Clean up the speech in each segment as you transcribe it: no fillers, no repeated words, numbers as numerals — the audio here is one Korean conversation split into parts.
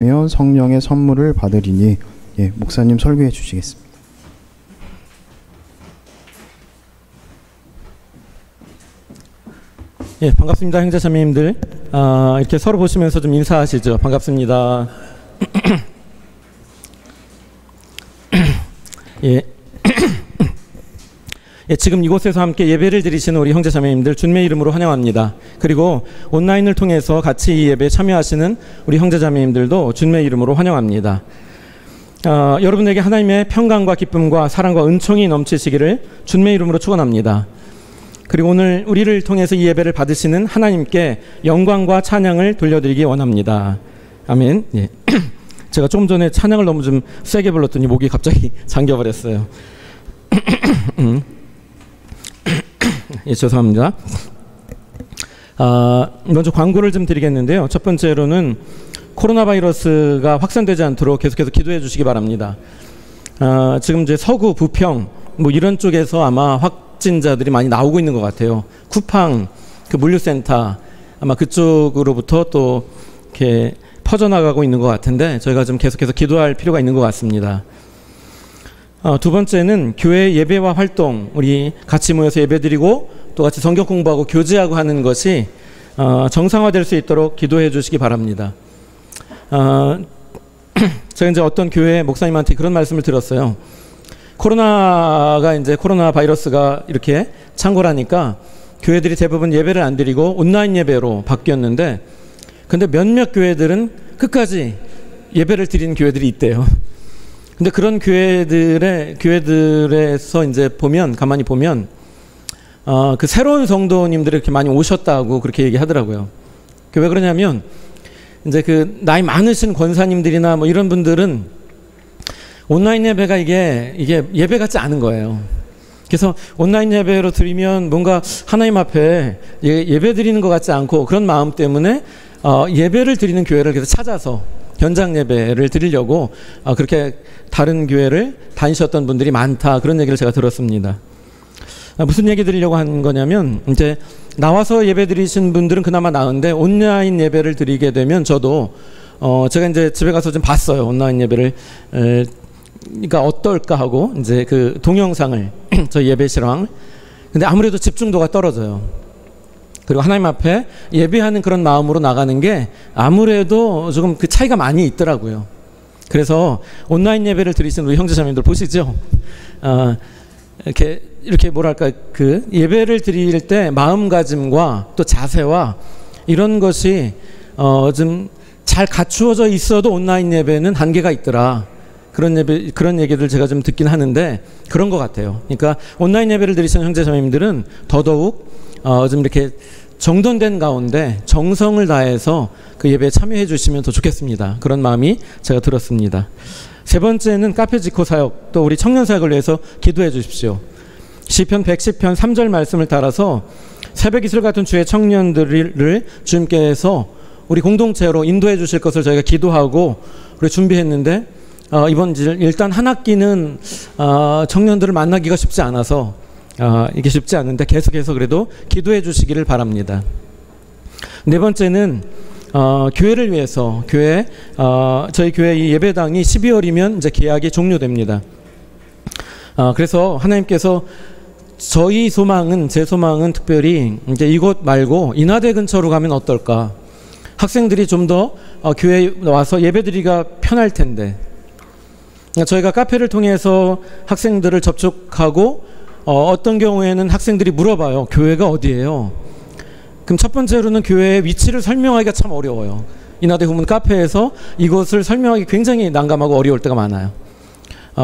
성령의 선물을 받으리니. 목사님 설교해 주시겠습니다. 반갑습니다. 형제자매님들. 이렇게 서로 보시면서 좀 인사하시죠. 반갑습니다. 지금 이곳에서 함께 예배를 드리시는 우리 형제자매님들 주님의 이름으로 환영합니다. 그리고 온라인을 통해서 같이 이 예배에 참여하시는 우리 형제자매님들도 주님의 이름으로 환영합니다. 여러분에게 하나님의 평강과 기쁨과 사랑과 은총이 넘치시기를 주님의 이름으로 축원합니다. 그리고 오늘 우리를 통해서 이 예배를 받으시는 하나님께 영광과 찬양을 돌려드리기 원합니다. 아멘. 제가 조금 전에 찬양을 너무 좀 세게 불렀더니 목이 갑자기 잠겨버렸어요. 죄송합니다. 먼저 광고를 좀 드리겠는데요. 첫 번째로는 코로나 바이러스가 확산되지 않도록 계속해서 기도해 주시기 바랍니다. 지금 이제 서구, 부평 이런 쪽에서 아마 확진자들이 많이 나오고 있는 것 같아요. 쿠팡 그 물류센터 아마 그쪽으로부터 또 이렇게 퍼져나가고 있는 것 같은데 저희가 좀 계속해서 기도할 필요가 있는 것 같습니다. 두 번째는 교회 예배와 활동, 우리 같이 모여서 예배드리고 또 같이 성경 공부하고 교제하고 하는 것이 정상화될 수 있도록 기도해 주시기 바랍니다. 제가 이제 어떤 교회 목사님한테 그런 말씀을 들었어요. 코로나 바이러스가 이렇게 창궐하니까 교회들이 대부분 예배를 안 드리고 온라인 예배로 바뀌었는데, 근데 몇몇 교회들은 끝까지 예배를 드리는 교회들이 있대요. 근데 그런 교회들에서 이제 가만히 보면, 그 새로운 성도님들이 이렇게 많이 오셨다고 그렇게 얘기하더라고요. 왜 그러냐면, 이제 그 나이 많으신 권사님들이나 이런 분들은 온라인 예배가 이게 예배 같지 않은 거예요. 그래서 온라인 예배로 드리면 뭔가 하나님 앞에 예배 드리는 것 같지 않고, 그런 마음 때문에 예배를 드리는 교회를 계속 찾아서 현장 예배를 드리려고 그렇게 다른 교회를 다니셨던 분들이 많다, 그런 얘기를 제가 들었습니다. 무슨 얘기 드리려고 한 거냐면, 이제 나와서 예배 드리신 분들은 그나마 나은데 온라인 예배를 드리게 되면 저도 제가 이제 집에 가서 좀 봤어요. 온라인 예배를 그러니까 어떨까 하고 이제 그 동영상을 저 예배 실황. 근데 아무래도 집중도가 떨어져요. 그리고 하나님 앞에 예배하는 그런 마음으로 나가는 게 아무래도 조금 그 차이가 많이 있더라고요. 그래서 온라인 예배를 드리시는 우리 형제자매님들 보시죠. 이렇게 뭐랄까, 그 예배를 드릴 때 마음가짐과 또 자세와 이런 것이 좀 잘 갖추어져 있어도 온라인 예배는 한계가 있더라. 그런 얘기들 제가 좀 듣긴 하는데 그런 것 같아요. 그러니까 온라인 예배를 드리시는 형제자매님들은 더더욱 좀 이렇게 정돈된 가운데 정성을 다해서 그 예배에 참여해 주시면 더 좋겠습니다. 그런 마음이 제가 들었습니다. 세 번째는 카페 지코 사역, 또 우리 청년 사역을 위해서 기도해 주십시오. 시편 110편 3절 말씀을 따라서 새벽 이슬 같은 주의 청년들을 주님께서 우리 공동체로 인도해 주실 것을 저희가 기도하고 우리 준비했는데, 이번 일단 한 학기는 청년들을 만나기가 쉽지 않아서 이게 쉽지 않은데 계속해서 그래도 기도해 주시기를 바랍니다. 네 번째는 교회를 위해서 저희 교회 이 예배당이 12월이면 이제 계약이 종료됩니다. 그래서 하나님께서 제 소망은 특별히 이제 이곳 말고 인하대 근처로 가면 어떨까? 학생들이 좀 더 교회에 와서 예배드리기가 편할 텐데, 저희가 카페를 통해서 학생들을 접촉하고 어떤 경우에는 학생들이 물어봐요. 교회가 어디예요? 그럼 첫 번째로는 교회의 위치를 설명하기가 참 어려워요. 인하대 후문 카페에서 이곳을 설명하기 굉장히 난감하고 어려울 때가 많아요.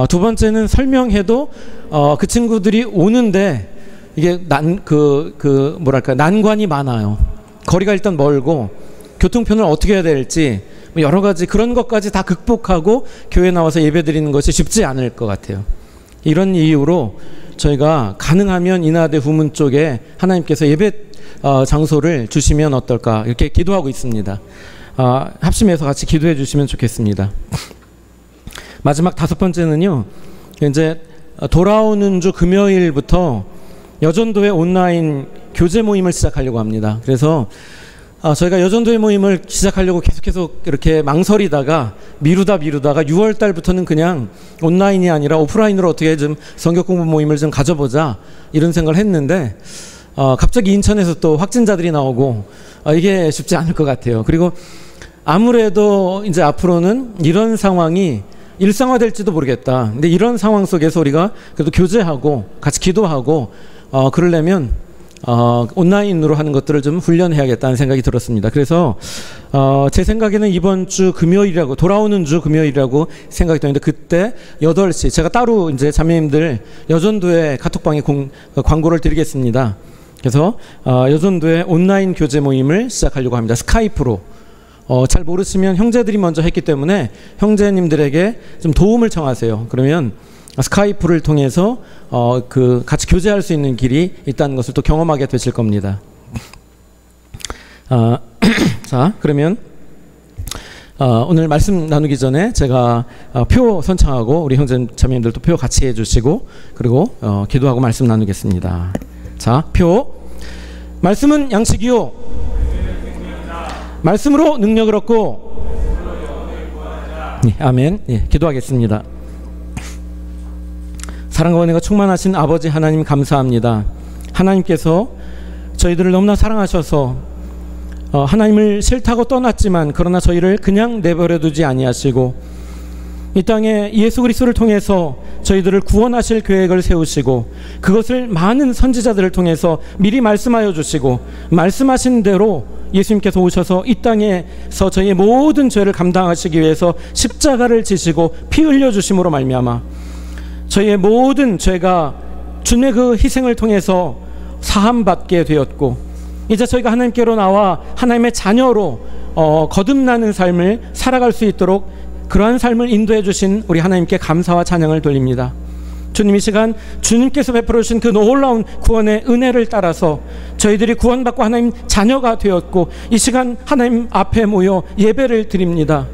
두 번째는 설명해도 그 친구들이 오는데 이게 난관이 많아요. 거리가 일단 멀고 교통편을 어떻게 해야 될지 여러 가지 그런 것까지 다 극복하고 교회에 나와서 예배드리는 것이 쉽지 않을 것 같아요. 이런 이유로 저희가 가능하면 인하대 후문 쪽에 하나님께서 예배 장소를 주시면 어떨까 이렇게 기도하고 있습니다. 합심해서 같이 기도해 주시면 좋겠습니다. 마지막 다섯 번째는요, 이제 돌아오는 주 금요일부터 여전도회 온라인 교제 모임을 시작하려고 합니다. 그래서 저희가 여전도회 모임을 시작하려고 계속해서 이렇게 망설이다가 미루다가 6월 달부터는 그냥 온라인이 아니라 오프라인으로 어떻게 좀 성경 공부 모임을 좀 가져보자 이런 생각을 했는데 갑자기 인천에서 또 확진자들이 나오고 이게 쉽지 않을 것 같아요. 그리고 아무래도 이제 앞으로는 이런 상황이 일상화될지도 모르겠다. 근데 이런 상황 속에서 우리가 그래도 교제하고 같이 기도하고 그러려면 온라인으로 하는 것들을 좀 훈련해야겠다는 생각이 들었습니다. 그래서 제 생각에는 이번 주 금요일이라고, 돌아오는 주 금요일이라고 생각이 드는데, 그때 8시 제가 따로 이제 자매님들 여전도회 카톡방에 광고를 드리겠습니다. 그래서 여전도회 온라인 교제 모임을 시작하려고 합니다. 스카이프로. 잘 모르시면 형제들이 먼저 했기 때문에 형제님들에게 좀 도움을 청하세요. 그러면 스카이프를 통해서 같이 교제할 수 있는 길이 있다는 것을 또 경험하게 되실 겁니다. 자, 그러면 오늘 말씀 나누기 전에 제가 표 선창하고 우리 형제 자매님들도 표 같이 해주시고, 그리고 기도하고 말씀 나누겠습니다. 자, 표. 말씀은 양식이요 말씀으로 능력을 얻고. 네, 아멘. 예, 기도하겠습니다. 사랑과 은혜가 충만하신 아버지 하나님, 감사합니다. 하나님께서 저희들을 너무나 사랑하셔서 하나님을 싫다고 떠났지만, 그러나 저희를 그냥 내버려 두지 아니하시고 이 땅에 예수 그리스도를 통해서 저희들을 구원하실 계획을 세우시고, 그것을 많은 선지자들을 통해서 미리 말씀하여 주시고, 말씀하신 대로 예수님께서 오셔서 이 땅에서 저희의 모든 죄를 감당하시기 위해서 십자가를 지시고 피 흘려 주심으로 말미암아 저희의 모든 죄가 주님의 그 희생을 통해서 사함받게 되었고, 이제 저희가 하나님께로 나와 하나님의 자녀로 거듭나는 삶을 살아갈 수 있도록 그러한 삶을 인도해 주신 우리 하나님께 감사와 찬양을 돌립니다. 주님, 이 시간 주님께서 베풀어 주신 그 놀라운 구원의 은혜를 따라서 저희들이 구원받고 하나님 자녀가 되었고, 이 시간 하나님 앞에 모여 예배를 드립니다.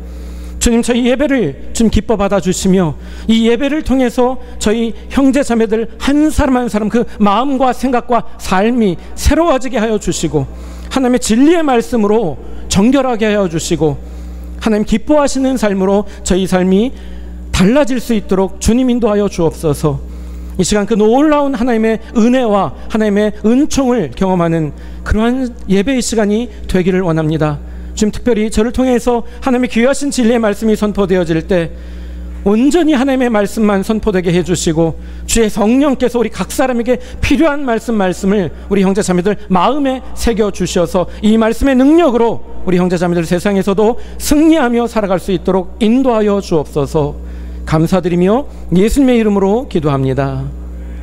주님, 저희 예배를 좀 기뻐 받아주시며, 이 예배를 통해서 저희 형제 자매들 한 사람 한 사람 그 마음과 생각과 삶이 새로워지게 하여 주시고, 하나님의 진리의 말씀으로 정결하게 하여 주시고, 하나님 기뻐하시는 삶으로 저희 삶이 달라질 수 있도록 주님 인도하여 주옵소서. 이 시간 그 놀라운 하나님의 은혜와 하나님의 은총을 경험하는 그러한 예배의 시간이 되기를 원합니다. 지금 특별히 저를 통해서 하나님의 귀하신 진리의 말씀이 선포되어질 때 온전히 하나님의 말씀만 선포되게 해주시고, 주의 성령께서 우리 각 사람에게 필요한 말씀을 우리 형제 자매들 마음에 새겨주셔서 이 말씀의 능력으로 우리 형제 자매들 세상에서도 승리하며 살아갈 수 있도록 인도하여 주옵소서. 감사드리며 예수님의 이름으로 기도합니다.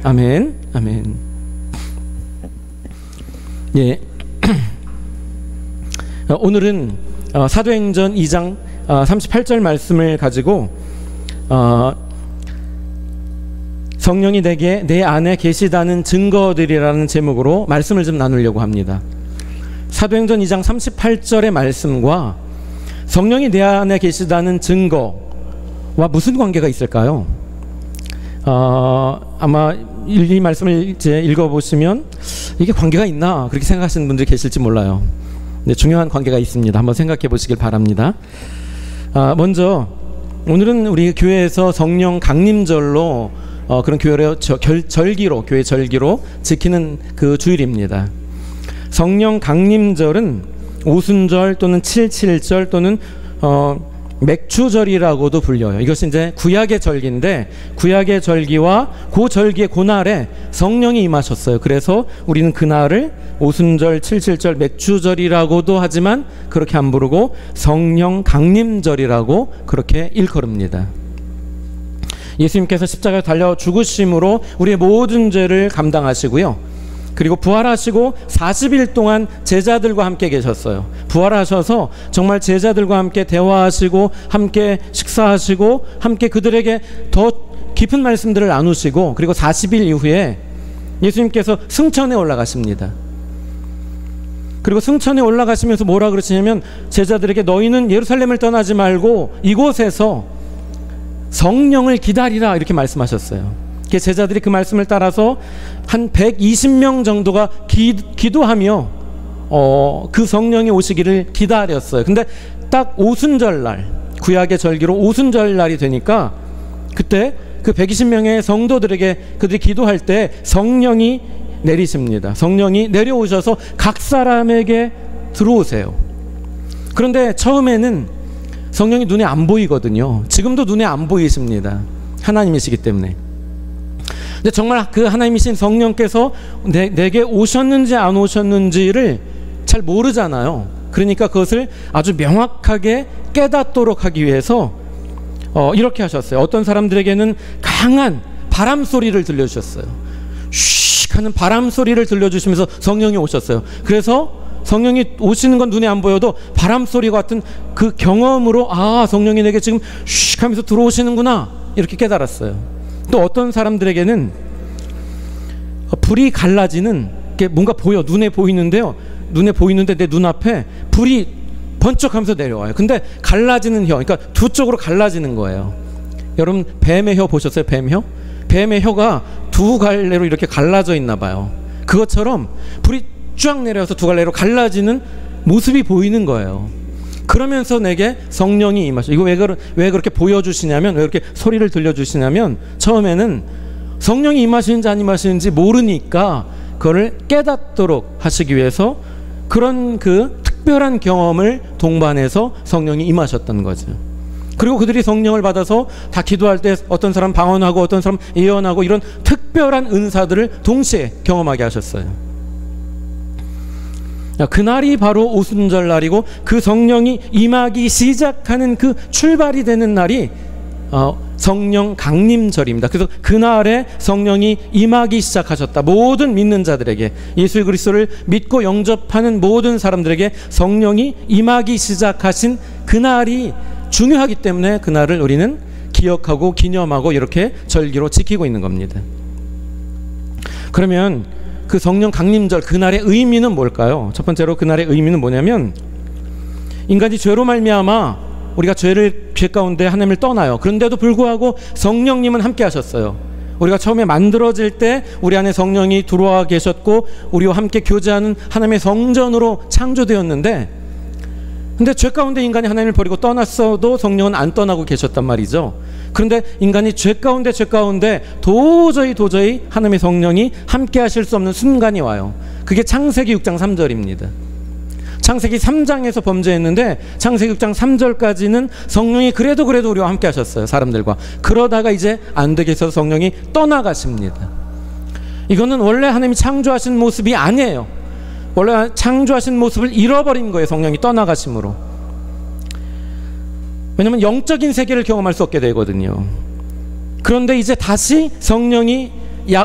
아멘. 아멘. 예. 오늘은 사도행전 2장 38절 말씀을 가지고 성령이 내게 내 안에 계시다는 증거들이라는 제목으로 말씀을 좀 나누려고 합니다. 사도행전 2장 38절의 말씀과 성령이 내 안에 계시다는 증거와 무슨 관계가 있을까요? 아마 이 말씀을 이제 읽어보시면 이게 관계가 있나 그렇게 생각하시는 분들이 계실지 몰라요. 네, 중요한 관계가 있습니다. 한번 생각해 보시길 바랍니다. 먼저 오늘은 우리 교회에서 성령 강림절로 그런 교회 절기로, 교회 절기로 지키는 그 주일입니다. 성령 강림절은 오순절 또는 칠칠절 또는 맥추절이라고도 불려요. 이것이 이제 구약의 절기인데, 구약의 절기와 그 절기의 그날에 성령이 임하셨어요. 그래서 우리는 그날을 오순절, 칠칠절, 맥추절이라고도 하지만 그렇게 안 부르고 성령 강림절이라고 그렇게 일컬읍니다. 예수님께서 십자가에 달려 죽으심으로 우리의 모든 죄를 감당하시고요. 그리고 부활하시고 40일 동안 제자들과 함께 계셨어요. 부활하셔서 정말 제자들과 함께 대화하시고 함께 식사하시고 함께 그들에게 더 깊은 말씀들을 나누시고, 그리고 40일 이후에 예수님께서 승천에 올라가십니다. 그리고 승천에 올라가시면서 뭐라 그러시냐면 제자들에게 너희는 예루살렘을 떠나지 말고 이곳에서 성령을 기다리라 이렇게 말씀하셨어요. 제자들이 그 말씀을 따라서 한 120명 정도가 기도하며 그 성령이 오시기를 기다렸어요. 근데 딱 오순절날, 구약의 절기로 오순절날이 되니까 그때 그 120명의 성도들에게 그들이 기도할 때 성령이 내리십니다. 성령이 내려오셔서 각 사람에게 들어오세요. 그런데 처음에는 성령이 눈에 안 보이거든요. 지금도 눈에 안 보이십니다. 하나님이시기 때문에. 근데 정말 그 하나님이신 성령께서 내게 오셨는지 안 오셨는지를 잘 모르잖아요. 그러니까 그것을 아주 명확하게 깨닫도록 하기 위해서 이렇게 하셨어요. 어떤 사람들에게는 강한 바람 소리를 들려주셨어요. 슉 하는 바람 소리를 들려주시면서 성령이 오셨어요. 그래서 성령이 오시는 건 눈에 안 보여도 바람 소리와 같은 그 경험으로 성령이 내게 지금 슉 하면서 들어오시는구나 이렇게 깨달았어요. 또 어떤 사람들에게는 불이 갈라지는 게 뭔가 보여, 눈에 보이는데요. 눈에 보이는데 내 눈앞에 불이 번쩍하면서 내려와요. 근데 갈라지는 혀, 그러니까 두 쪽으로 갈라지는 거예요. 여러분 뱀의 혀 보셨어요? 뱀 혀? 뱀의 혀가 두 갈래로 이렇게 갈라져 있나 봐요. 그것처럼 불이 쫙 내려와서 두 갈래로 갈라지는 모습이 보이는 거예요. 그러면서 내게 성령이 임하셔. 이거 왜 그렇게 보여주시냐면, 왜 그렇게 소리를 들려주시냐면, 처음에는 성령이 임하시는지 안 임하시는지 모르니까 그거를 깨닫도록 하시기 위해서 그런 그 특별한 경험을 동반해서 성령이 임하셨던 거죠. 그리고 그들이 성령을 받아서 다 기도할 때 어떤 사람 방언하고 어떤 사람 예언하고 이런 특별한 은사들을 동시에 경험하게 하셨어요. 그날이 바로 오순절날이고 그 성령이 임하기 시작하는 그 출발이 되는 날이 성령 강림절입니다. 그래서 그날에 성령이 임하기 시작하셨다. 모든 믿는 자들에게, 예수 그리스도를 믿고 영접하는 모든 사람들에게 성령이 임하기 시작하신 그날이 중요하기 때문에 그날을 우리는 기억하고 기념하고 이렇게 절기로 지키고 있는 겁니다. 그러면 그 성령 강림절 그날의 의미는 뭘까요? 첫 번째로 그날의 의미는 뭐냐면, 인간이 죄로 말미암아 우리가 죄 가운데 하나님을 떠나요. 그런데도 불구하고 성령님은 함께 하셨어요. 우리가 처음에 만들어질 때 우리 안에 성령이 들어와 계셨고 우리와 함께 교제하는 하나님의 성전으로 창조되었는데, 근데 죄 가운데 인간이 하나님을 버리고 떠났어도 성령은 안 떠나고 계셨단 말이죠. 그런데 인간이 죄 가운데 도저히 하나님의 성령이 함께 하실 수 없는 순간이 와요. 그게 창세기 6장 3절입니다. 창세기 3장에서 범죄했는데 창세기 6장 3절까지는 성령이 그래도 우리와 함께 하셨어요. 사람들과. 그러다가 이제 안 되게 해서 성령이 떠나가십니다. 이거는 원래 하나님이 창조하신 모습이 아니에요. 원래 창조하신 모습을 잃어버린 거예요. 성령이 떠나가심으로. 왜냐하면 영적인 세계를 경험할 수 없게 되거든요. 그런데 이제 다시 성령이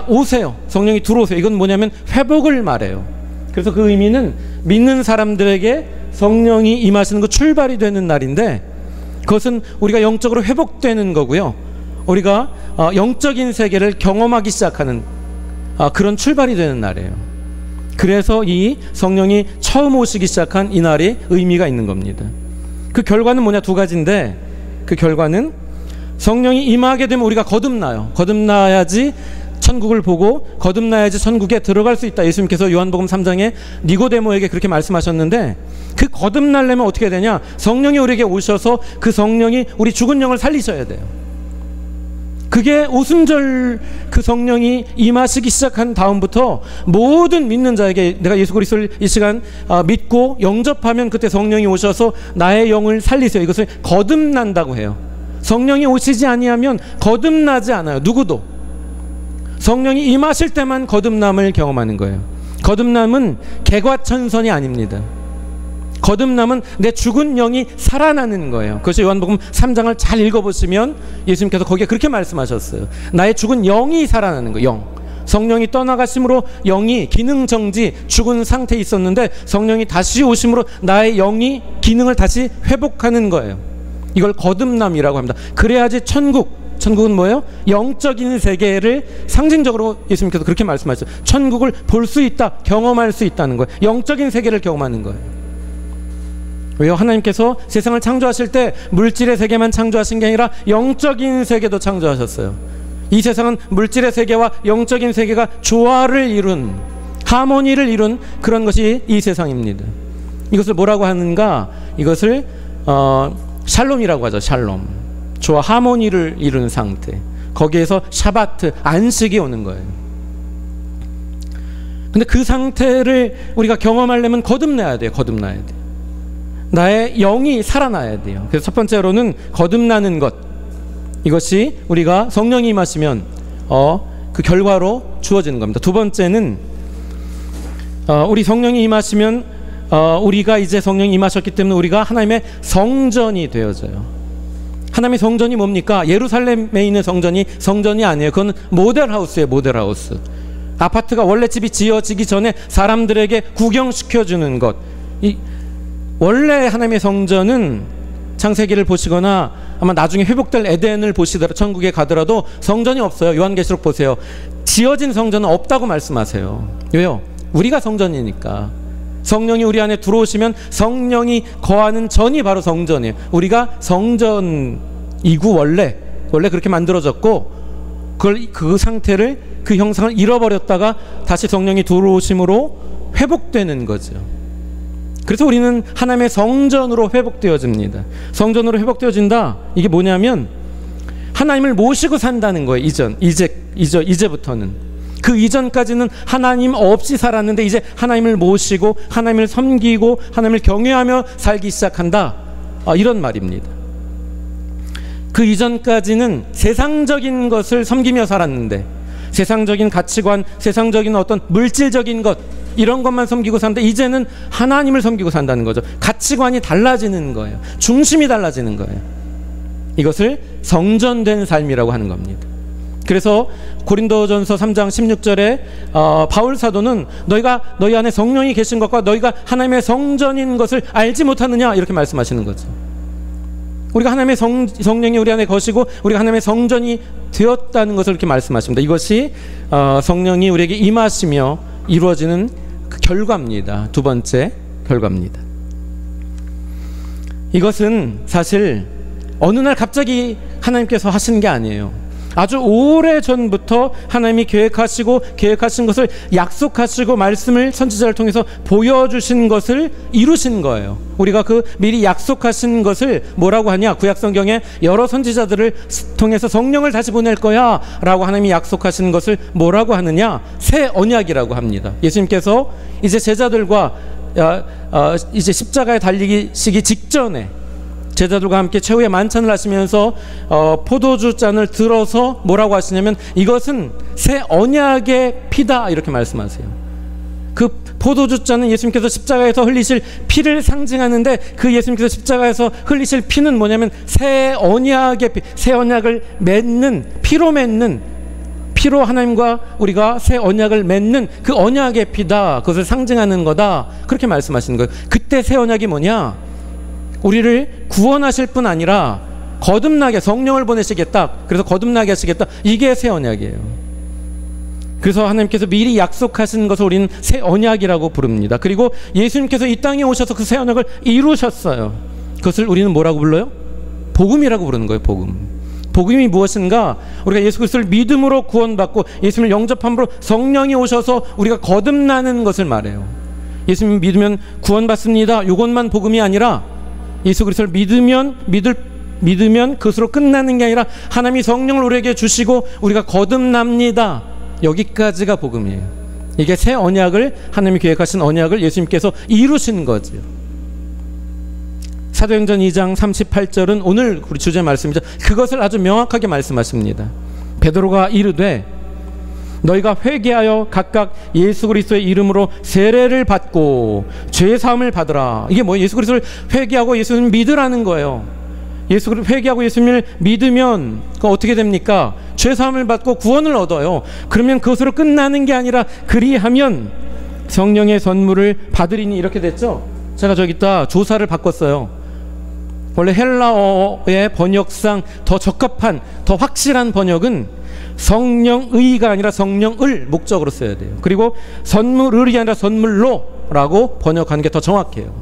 오세요. 성령이 들어오세요. 이건 뭐냐면 회복을 말해요. 그래서 그 의미는 믿는 사람들에게 성령이 임하시는 그 출발이 되는 날인데, 그것은 우리가 영적으로 회복되는 거고요. 우리가 영적인 세계를 경험하기 시작하는 그런 출발이 되는 날이에요. 그래서 이 성령이 처음 오시기 시작한 이 날이 의미가 있는 겁니다. 그 결과는 뭐냐? 두 가지인데, 그 결과는 성령이 임하게 되면 우리가 거듭나요. 거듭나야지 천국을 보고, 거듭나야지 천국에 들어갈 수 있다. 예수님께서 요한복음 3장에 니고데모에게 그렇게 말씀하셨는데, 그 거듭나려면 어떻게 되냐? 성령이 우리에게 오셔서 그 성령이 우리 죽은 영을 살리셔야 돼요. 그게 오순절 그 성령이 임하시기 시작한 다음부터 모든 믿는 자에게, 내가 예수 그리스도를 이 시간 믿고 영접하면 그때 성령이 오셔서 나의 영을 살리세요. 이것을 거듭난다고 해요. 성령이 오시지 아니하면 거듭나지 않아요. 누구도. 성령이 임하실 때만 거듭남을 경험하는 거예요. 거듭남은 개과천선이 아닙니다. 거듭남은 내 죽은 영이 살아나는 거예요. 그것이 요한복음 3장을 잘 읽어보시면 예수님께서 거기에 그렇게 말씀하셨어요. 나의 죽은 영이 살아나는 거예요. 영. 성령이 떠나가심으로 영이 기능정지 죽은 상태에 있었는데 성령이 다시 오심으로 나의 영이 기능을 다시 회복하는 거예요. 이걸 거듭남이라고 합니다. 그래야지 천국은 뭐예요? 영적인 세계를 상징적으로 예수님께서 그렇게 말씀하셨어요. 천국을 볼 수 있다, 경험할 수 있다는 거예요. 영적인 세계를 경험하는 거예요. 왜요? 하나님께서 세상을 창조하실 때 물질의 세계만 창조하신 게 아니라 영적인 세계도 창조하셨어요. 이 세상은 물질의 세계와 영적인 세계가 조화를 이룬 하모니를 이룬 그런 것이 이 세상입니다. 이것을 뭐라고 하는가? 이것을 샬롬이라고 하죠. 샬롬. 조화 하모니를 이루는 상태. 거기에서 샤바트, 안식이 오는 거예요. 근데 그 상태를 우리가 경험하려면 거듭나야 돼요. 거듭나야 돼요. 나의 영이 살아나야 돼요. 그래서 첫 번째로는 거듭나는 것. 이것이 우리가 성령이 임하시면 그 결과로 주어지는 겁니다. 두 번째는 우리 성령이 임하시면 우리가 이제 성령이 임하셨기 때문에 우리가 하나님의 성전이 되어져요. 하나님의 성전이 뭡니까? 예루살렘에 있는 성전이 아니에요. 그건 모델하우스예요. 모델하우스. 아파트가 원래 집이 지어지기 전에 사람들에게 구경시켜주는 것. 원래 하나님의 성전은 창세기를 보시거나 아마 나중에 회복될 에덴을 보시더라도 천국에 가더라도 성전이 없어요. 요한계시록 보세요. 지어진 성전은 없다고 말씀하세요. 왜요? 우리가 성전이니까. 성령이 우리 안에 들어오시면 성령이 거하는 전이 바로 성전이에요. 우리가 성전이고 원래 그렇게 만들어졌고 그 상태를 그 형상을 잃어버렸다가 다시 성령이 들어오심으로 회복되는 거죠. 그래서 우리는 하나님의 성전으로 회복되어집니다. 성전으로 회복되어진다. 이게 뭐냐면 하나님을 모시고 산다는 거예요. 이제부터는. 그 이전까지는 하나님 없이 살았는데 이제 하나님을 모시고 하나님을 섬기고 하나님을 경외하며 살기 시작한다. 이런 말입니다. 그 이전까지는 세상적인 것을 섬기며 살았는데 세상적인 가치관, 세상적인 어떤 물질적인 것 이런 것만 섬기고 산다. 이제는 하나님을 섬기고 산다는 거죠. 가치관이 달라지는 거예요. 중심이 달라지는 거예요. 이것을 성전된 삶이라고 하는 겁니다. 그래서 고린도전서 3장 16절에 바울 사도는 너희 안에 성령이 계신 것과 너희가 하나님의 성전인 것을 알지 못하느냐 이렇게 말씀하시는 거죠. 우리가 하나님의 성령이 우리 안에 거시고 우리가 하나님의 성전이 되었다는 것을 이렇게 말씀하십니다. 이것이 성령이 우리에게 임하시며 이루어지는 그 결과입니다. 두 번째 결과입니다. 이것은 사실 어느 날 갑자기 하나님께서 하신 게 아니에요. 아주 오래전부터 하나님이 계획하신 것을 약속하시고 말씀을 선지자를 통해서 보여주신 것을 이루신 거예요. 우리가 그 미리 약속하신 것을 뭐라고 하냐? 구약성경에 여러 선지자들을 통해서 성령을 다시 보낼 거야 라고 하나님이 약속하신 것을 뭐라고 하느냐? 새 언약이라고 합니다. 예수님께서 이제 제자들과 이제 십자가에 달리시기 직전에 제자들과 함께 최후의 만찬을 하시면서 포도주 잔을 들어서 뭐라고 하시냐면 이것은 새 언약의 피다 이렇게 말씀하세요. 그 포도주 잔은 예수님께서 십자가에서 흘리실 피를 상징하는데 그 예수님께서 십자가에서 흘리실 피는 뭐냐면 새 언약의 피, 새 언약을 맺는 피로 하나님과 우리가 새 언약을 맺는 그 언약의 피다. 그것을 상징하는 거다. 그렇게 말씀하시는 거예요. 그때 새 언약이 뭐냐? 우리를 구원하실 뿐 아니라 거듭나게 성령을 보내시겠다. 그래서 거듭나게 하시겠다. 이게 새 언약이에요. 그래서 하나님께서 미리 약속하신 것을 우리는 새 언약이라고 부릅니다. 그리고 예수님께서 이 땅에 오셔서 그 새 언약을 이루셨어요. 그것을 우리는 뭐라고 불러요? 복음이라고 부르는 거예요. 복음이 무엇인가? 우리가 예수 그리스도를 믿음으로 구원받고 예수님을 영접함으로 성령이 오셔서 우리가 거듭나는 것을 말해요. 예수님 믿으면 구원받습니다. 이것만 복음이 아니라 예수 그리스도를 믿으면 그것으로 끝나는 게 아니라 하나님이 성령을 우리에게 주시고 우리가 거듭납니다. 여기까지가 복음이에요. 이게 새 언약을 하나님이 계획하신 언약을 예수님께서 이루신 거죠. 사도행전 2장 38절은 오늘 우리 주제 말씀이죠. 그것을 아주 명확하게 말씀하십니다. 베드로가 이르되 너희가 회개하여 각각 예수 그리스도의 이름으로 세례를 받고 죄 사함을 받으라. 이게 뭐예요? 예수 그리스도를 회개하고 예수님을 믿으라는 거예요. 예수 그리스도를 회개하고 예수님을 믿으면 어떻게 됩니까? 죄 사함을 받고 구원을 얻어요. 그러면 그것으로 끝나는 게 아니라 그리하면 성령의 선물을 받으리니 이렇게 됐죠. 제가 저기다 조사를 바꿨어요. 원래 헬라어의 번역상 더 적합한 더 확실한 번역은 성령의가 아니라 성령을 목적으로 써야 돼요. 그리고 선물을이 아니라 선물로라고 번역하는 게 더 정확해요.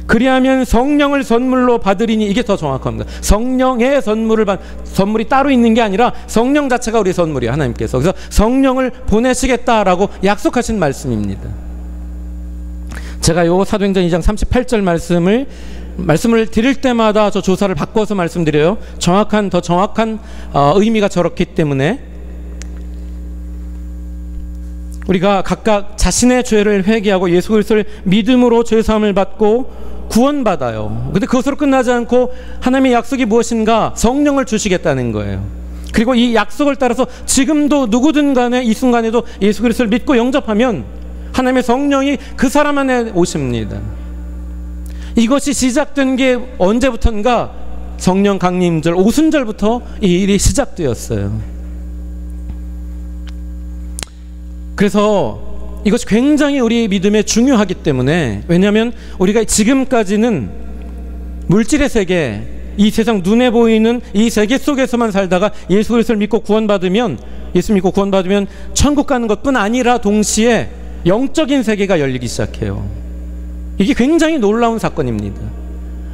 그리하면 성령을 선물로 받으리니, 이게 더 정확합니다. 성령의 선물이 따로 있는 게 아니라 성령 자체가 우리 선물이에요, 하나님께서. 그래서 성령을 보내시겠다라고 약속하신 말씀입니다. 제가 요 사도행전 2장 38절 말씀을 드릴 때마다 저 조사를 바꿔서 말씀드려요. 더 정확한 의미가 저렇기 때문에 우리가 각각 자신의 죄를 회개하고 예수 그리스도를 믿음으로 죄 사함을 받고 구원받아요. 근데 그것으로 끝나지 않고 하나님의 약속이 무엇인가? 성령을 주시겠다는 거예요. 그리고 이 약속을 따라서 지금도 누구든 간에 이 순간에도 예수 그리스도를 믿고 영접하면 하나님의 성령이 그 사람 안에 오십니다. 이것이 시작된 게 언제부턴가? 성령 강림절 오순절부터 이 일이 시작되었어요. 그래서 이것이 굉장히 우리 믿음에 중요하기 때문에, 왜냐하면 우리가 지금까지는 물질의 세계, 이 세상 눈에 보이는 이 세계 속에서만 살다가 예수 그리스도를 믿고 구원받으면, 천국 가는 것뿐 아니라 동시에 영적인 세계가 열리기 시작해요. 이게 굉장히 놀라운 사건입니다.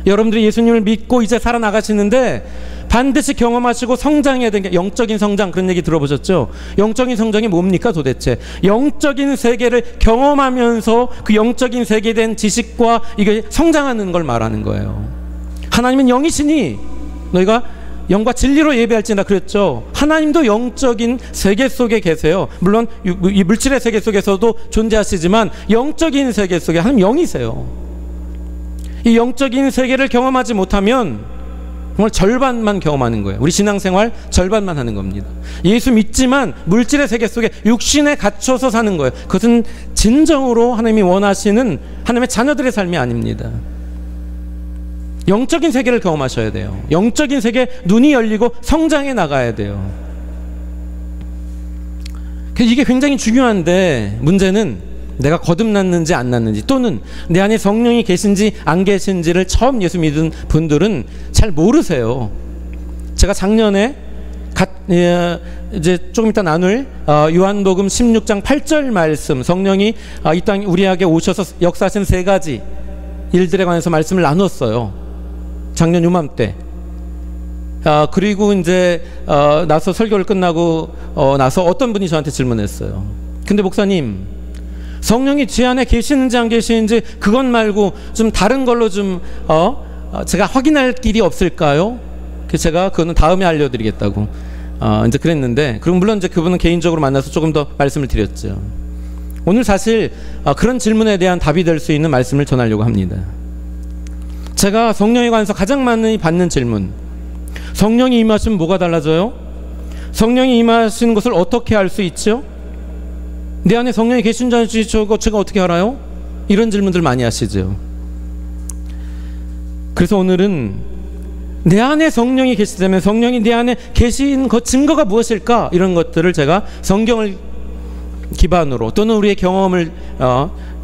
여러분들이 예수님을 믿고 이제 살아나가시는데 반드시 경험하시고 성장해야 되는 게 영적인 성장, 그런 얘기 들어보셨죠? 영적인 성장이 뭡니까 도대체? 영적인 세계를 경험하면서 그 영적인 세계에 대한 지식과 이게 성장하는 걸 말하는 거예요. 하나님은 영이시니 너희가 영과 진리로 예배할지나 그랬죠. 하나님도 영적인 세계 속에 계세요. 물론 이 물질의 세계 속에서도 존재하시지만 영적인 세계 속에 하나님 영이세요. 이 영적인 세계를 경험하지 못하면 정말 절반만 경험하는 거예요. 우리 신앙생활 절반만 하는 겁니다. 예수 믿지만 물질의 세계 속에 육신에 갇혀서 사는 거예요. 그것은 진정으로 하나님이 원하시는 하나님의 자녀들의 삶이 아닙니다. 영적인 세계를 경험하셔야 돼요. 영적인 세계에 눈이 열리고 성장해 나가야 돼요. 이게 굉장히 중요한데, 문제는 내가 거듭났는지 안 났는지, 또는 내 안에 성령이 계신지 안 계신지를 처음 예수 믿은 분들은 잘 모르세요. 제가 작년에 이제 조금 이따 나눌 요한복음 16장 8절 말씀, 성령이 이 땅 우리에게 오셔서 역사하신 3가지 일들에 관해서 말씀을 나눴어요. 작년 요맘때. 그리고 이제 나서 설교를 끝나고 나서 어떤 분이 저한테 질문했어요. 근데 목사님, 성령이 제 안에 계시는지 안 계시는지 그것 말고 좀 다른 걸로 좀 제가 확인할 길이 없을까요? 그래서 제가 그거는 다음에 알려드리겠다고 이제 그랬는데, 그럼 물론 이제 그분은 개인적으로 만나서 조금 더 말씀을 드렸죠. 오늘 사실 그런 질문에 대한 답이 될 수 있는 말씀을 전하려고 합니다. 제가 성령에 관해서 가장 많이 받는 질문, 성령이 임하시면 뭐가 달라져요? 성령이 임하시는 것을 어떻게 알 수 있죠? 내 안에 성령이 계신지 안 계신지 제가 어떻게 알아요? 이런 질문들 많이 하시죠. 그래서 오늘은 내 안에 성령이 계시다면 성령이 내 안에 계신 그 증거가 무엇일까? 이런 것들을 제가 성경을 기반으로 또는 우리의 경험을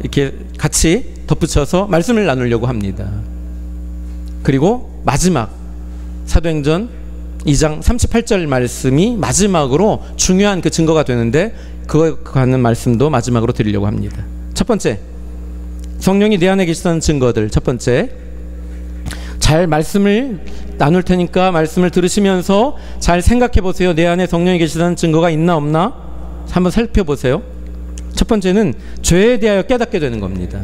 이렇게 같이 덧붙여서 말씀을 나누려고 합니다. 그리고 마지막 사도행전 2장 38절 말씀이 마지막으로 중요한 그 증거가 되는데, 그거에 관한 말씀도 마지막으로 드리려고 합니다. 첫 번째, 성령이 내 안에 계시다는 증거들. 첫 번째, 잘 말씀을 나눌 테니까 말씀을 들으시면서 잘 생각해 보세요. 내 안에 성령이 계시다는 증거가 있나 없나 한번 살펴보세요. 첫 번째는 죄에 대하여 깨닫게 되는 겁니다.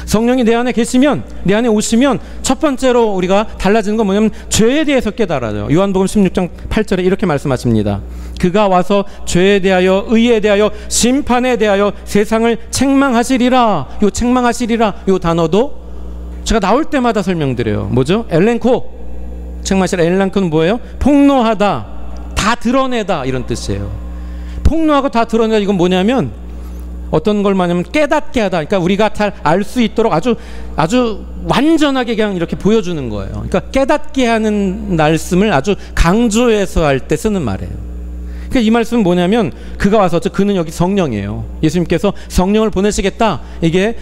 성령이 내 안에 계시면, 내 안에 오시면 첫 번째로 우리가 달라지는 건 뭐냐면 죄에 대해서 깨달아요. 요한복음 16장 8절에 이렇게 말씀하십니다. 그가 와서 죄에 대하여, 의에 대하여, 심판에 대하여 세상을 책망하시리라. 요 책망하시리라 요 단어도 제가 나올 때마다 설명드려요. 뭐죠? 엘렌코. 책망하시라. 엘렌코는 뭐예요? 폭로하다, 다 드러내다, 이런 뜻이에요. 폭로하고 다 드러내다, 이건 뭐냐면 어떤 걸 말하냐면 깨닫게 하다. 그러니까 우리가 잘 알 수 있도록 아주 완전하게 그냥 이렇게 보여주는 거예요. 그러니까 깨닫게 하는 말씀을 아주 강조해서 할 때 쓰는 말이에요. 그러니까 이 말씀은 뭐냐면, 그가 와서, 그는 여기 성령이에요. 예수님께서 성령을 보내시겠다. 이게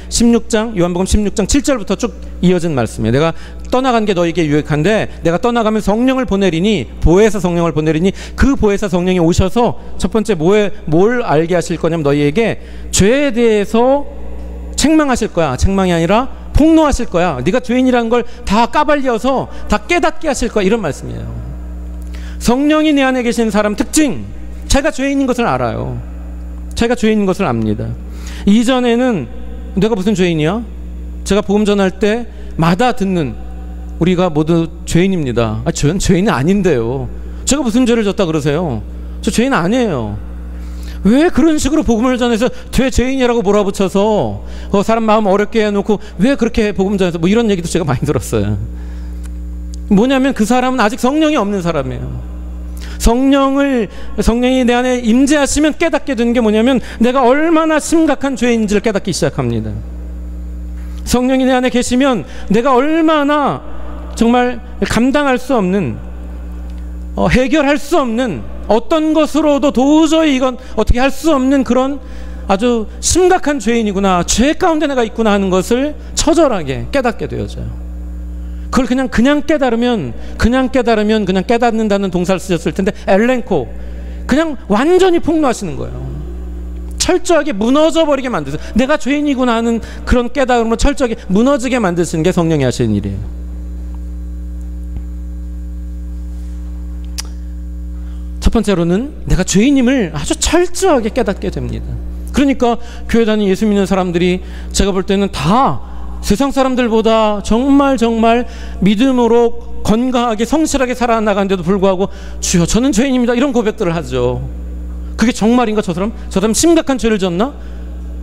요한복음 16장 7절부터 쭉 이어진 말씀이에요. 내가 떠나간 게 너에게 유익한데 내가 떠나가면 성령을 보내리니, 보혜사 성령을 보내리니, 그 보혜사 성령이 오셔서 첫 번째 뭘 알게 하실 거냐면 너희에게 죄에 대해서 책망하실 거야. 책망이 아니라 폭로하실 거야. 네가 죄인이라는 걸 다 까발려서 다 깨닫게 하실 거야. 이런 말씀이에요. 성령이 내 안에 계신 사람 특징, 자기가 죄인인 것을 알아요. 자기가 죄인인 것을 압니다. 이전에는 내가 무슨 죄인이야? 제가 복음 전할 때마다 듣는, 우리가 모두 죄인입니다. 저는 죄인은 아닌데요. 제가 무슨 죄를 졌다 그러세요? 저 죄인 아니에요. 왜 그런 식으로 복음을 전해서 죄인이라고 몰아붙여서 사람 마음 어렵게 해놓고 왜 그렇게 복음 전해서 뭐 이런 얘기도 제가 많이 들었어요. 뭐냐면 그 사람은 아직 성령이 없는 사람이에요. 성령이 내 안에 임재하시면 깨닫게 되는 게 뭐냐면 내가 얼마나 심각한 죄인지를 깨닫기 시작합니다. 성령이 내 안에 계시면 내가 얼마나 정말 감당할 수 없는, 해결할 수 없는, 어떤 것으로도 도저히 이건 어떻게 할 수 없는 그런 아주 심각한 죄인이구나, 죄 가운데 내가 있구나 하는 것을 처절하게 깨닫게 되어져요. 그걸 그냥 깨달으면 그냥 깨닫는다는 동사를 쓰셨을 텐데 엘렌코, 그냥 완전히 폭로하시는 거예요. 철저하게 무너져 버리게 만드세요. 내가 죄인이구나 하는 그런 깨달음으로 철저하게 무너지게 만드시는 게 성령이 하시는 일이에요. 첫 번째로는 내가 죄인임을 아주 철저하게 깨닫게 됩니다. 그러니까 교회 다니는 예수 믿는 사람들이 제가 볼 때는 다 세상 사람들보다 정말 믿음으로 건강하게 성실하게 살아나가는데도 불구하고 주여 저는 죄인입니다 이런 고백들을 하죠. 그게 정말인가? 저 사람 심각한 죄를 졌나?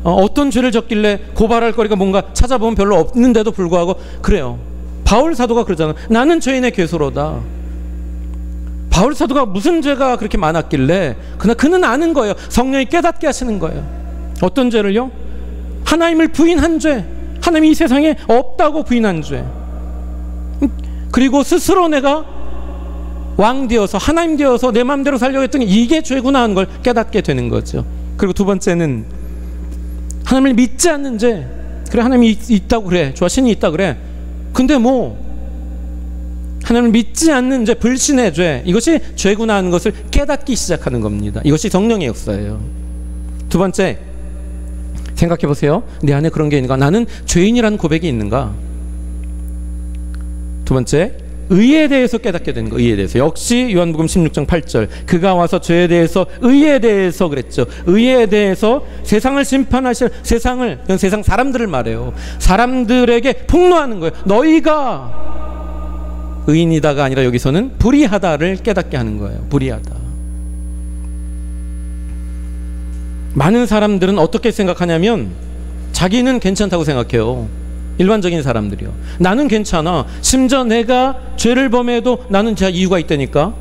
어떤 죄를 졌길래 고발할 거리가 뭔가 찾아보면 별로 없는데도 불구하고 그래요. 바울 사도가 그러잖아. 나는 죄인의 괴소로다. 바울 사도가 무슨 죄가 그렇게 많았길래 그는 아는 거예요. 성령이 깨닫게 하시는 거예요. 어떤 죄를요? 하나님을 부인한 죄, 하나님이 이 세상에 없다고 부인한 죄, 그리고 스스로 내가 왕 되어서 하나님 되어서 내 마음대로 살려고 했더니 이게 죄구나 하는 걸 깨닫게 되는 거죠. 그리고 두 번째는 하나님을 믿지 않는 죄. 그래, 하나님이 있다고 그래, 좋아, 신이 있다 그래, 근데 뭐 하나님을 믿지 않는 죄, 불신의 죄, 이것이 죄구나 하는 것을 깨닫기 시작하는 겁니다. 이것이 성령의 역사예요. 두 번째, 생각해 보세요. 내 안에 그런 게 있는가? 나는 죄인이라는 고백이 있는가? 두 번째, 의에 대해서 깨닫게 되는 거. 의에 대해서. 역시 요한복음 16장 8절, 그가 와서 죄에 대해서, 의에 대해서 그랬죠. 의에 대해서 세상을 심판하실, 세상을, 세상 사람들을 말해요. 사람들에게 폭로하는 거예요. 너희가 의인이다가 아니라 여기서는 불의하다를 깨닫게 하는 거예요. 불의하다. 많은 사람들은 어떻게 생각하냐면 자기는 괜찮다고 생각해요. 일반적인 사람들이요. 나는 괜찮아. 심지어 내가 죄를 범해도 나는 제 이유가 있다니까.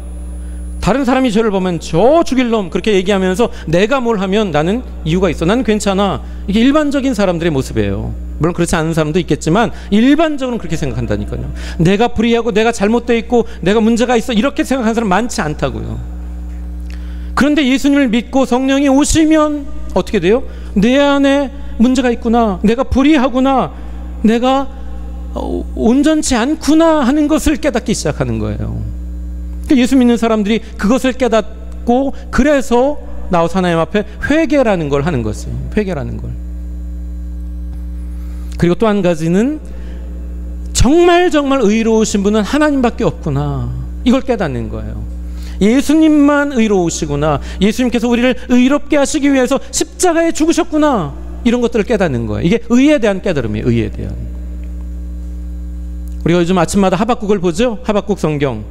다른 사람이 죄를 범하면 저 죽일 놈 그렇게 얘기하면서 내가 뭘 하면 나는 이유가 있어. 나는 괜찮아. 이게 일반적인 사람들의 모습이에요. 물론 그렇지 않은 사람도 있겠지만 일반적으로는 그렇게 생각한다니까요. 내가 불의하고 내가 잘못되어 있고 내가 문제가 있어 이렇게 생각하는 사람 많지 않다고요. 그런데 예수님을 믿고 성령이 오시면 어떻게 돼요? 내 안에 문제가 있구나, 내가 불의하구나, 내가 온전치 않구나 하는 것을 깨닫기 시작하는 거예요. 예수 믿는 사람들이 그것을 깨닫고 그래서 나와서 하나님 앞에 회개라는 걸 하는 거죠. 회개라는 걸. 그리고 또 한 가지는 정말 의로우신 분은 하나님밖에 없구나, 이걸 깨닫는 거예요. 예수님만 의로우시구나, 예수님께서 우리를 의롭게 하시기 위해서 십자가에 죽으셨구나, 이런 것들을 깨닫는 거예요. 이게 의에 대한 깨달음이에요. 의에 대한. 우리가 요즘 아침마다 하박국을 보죠. 하박국 성경.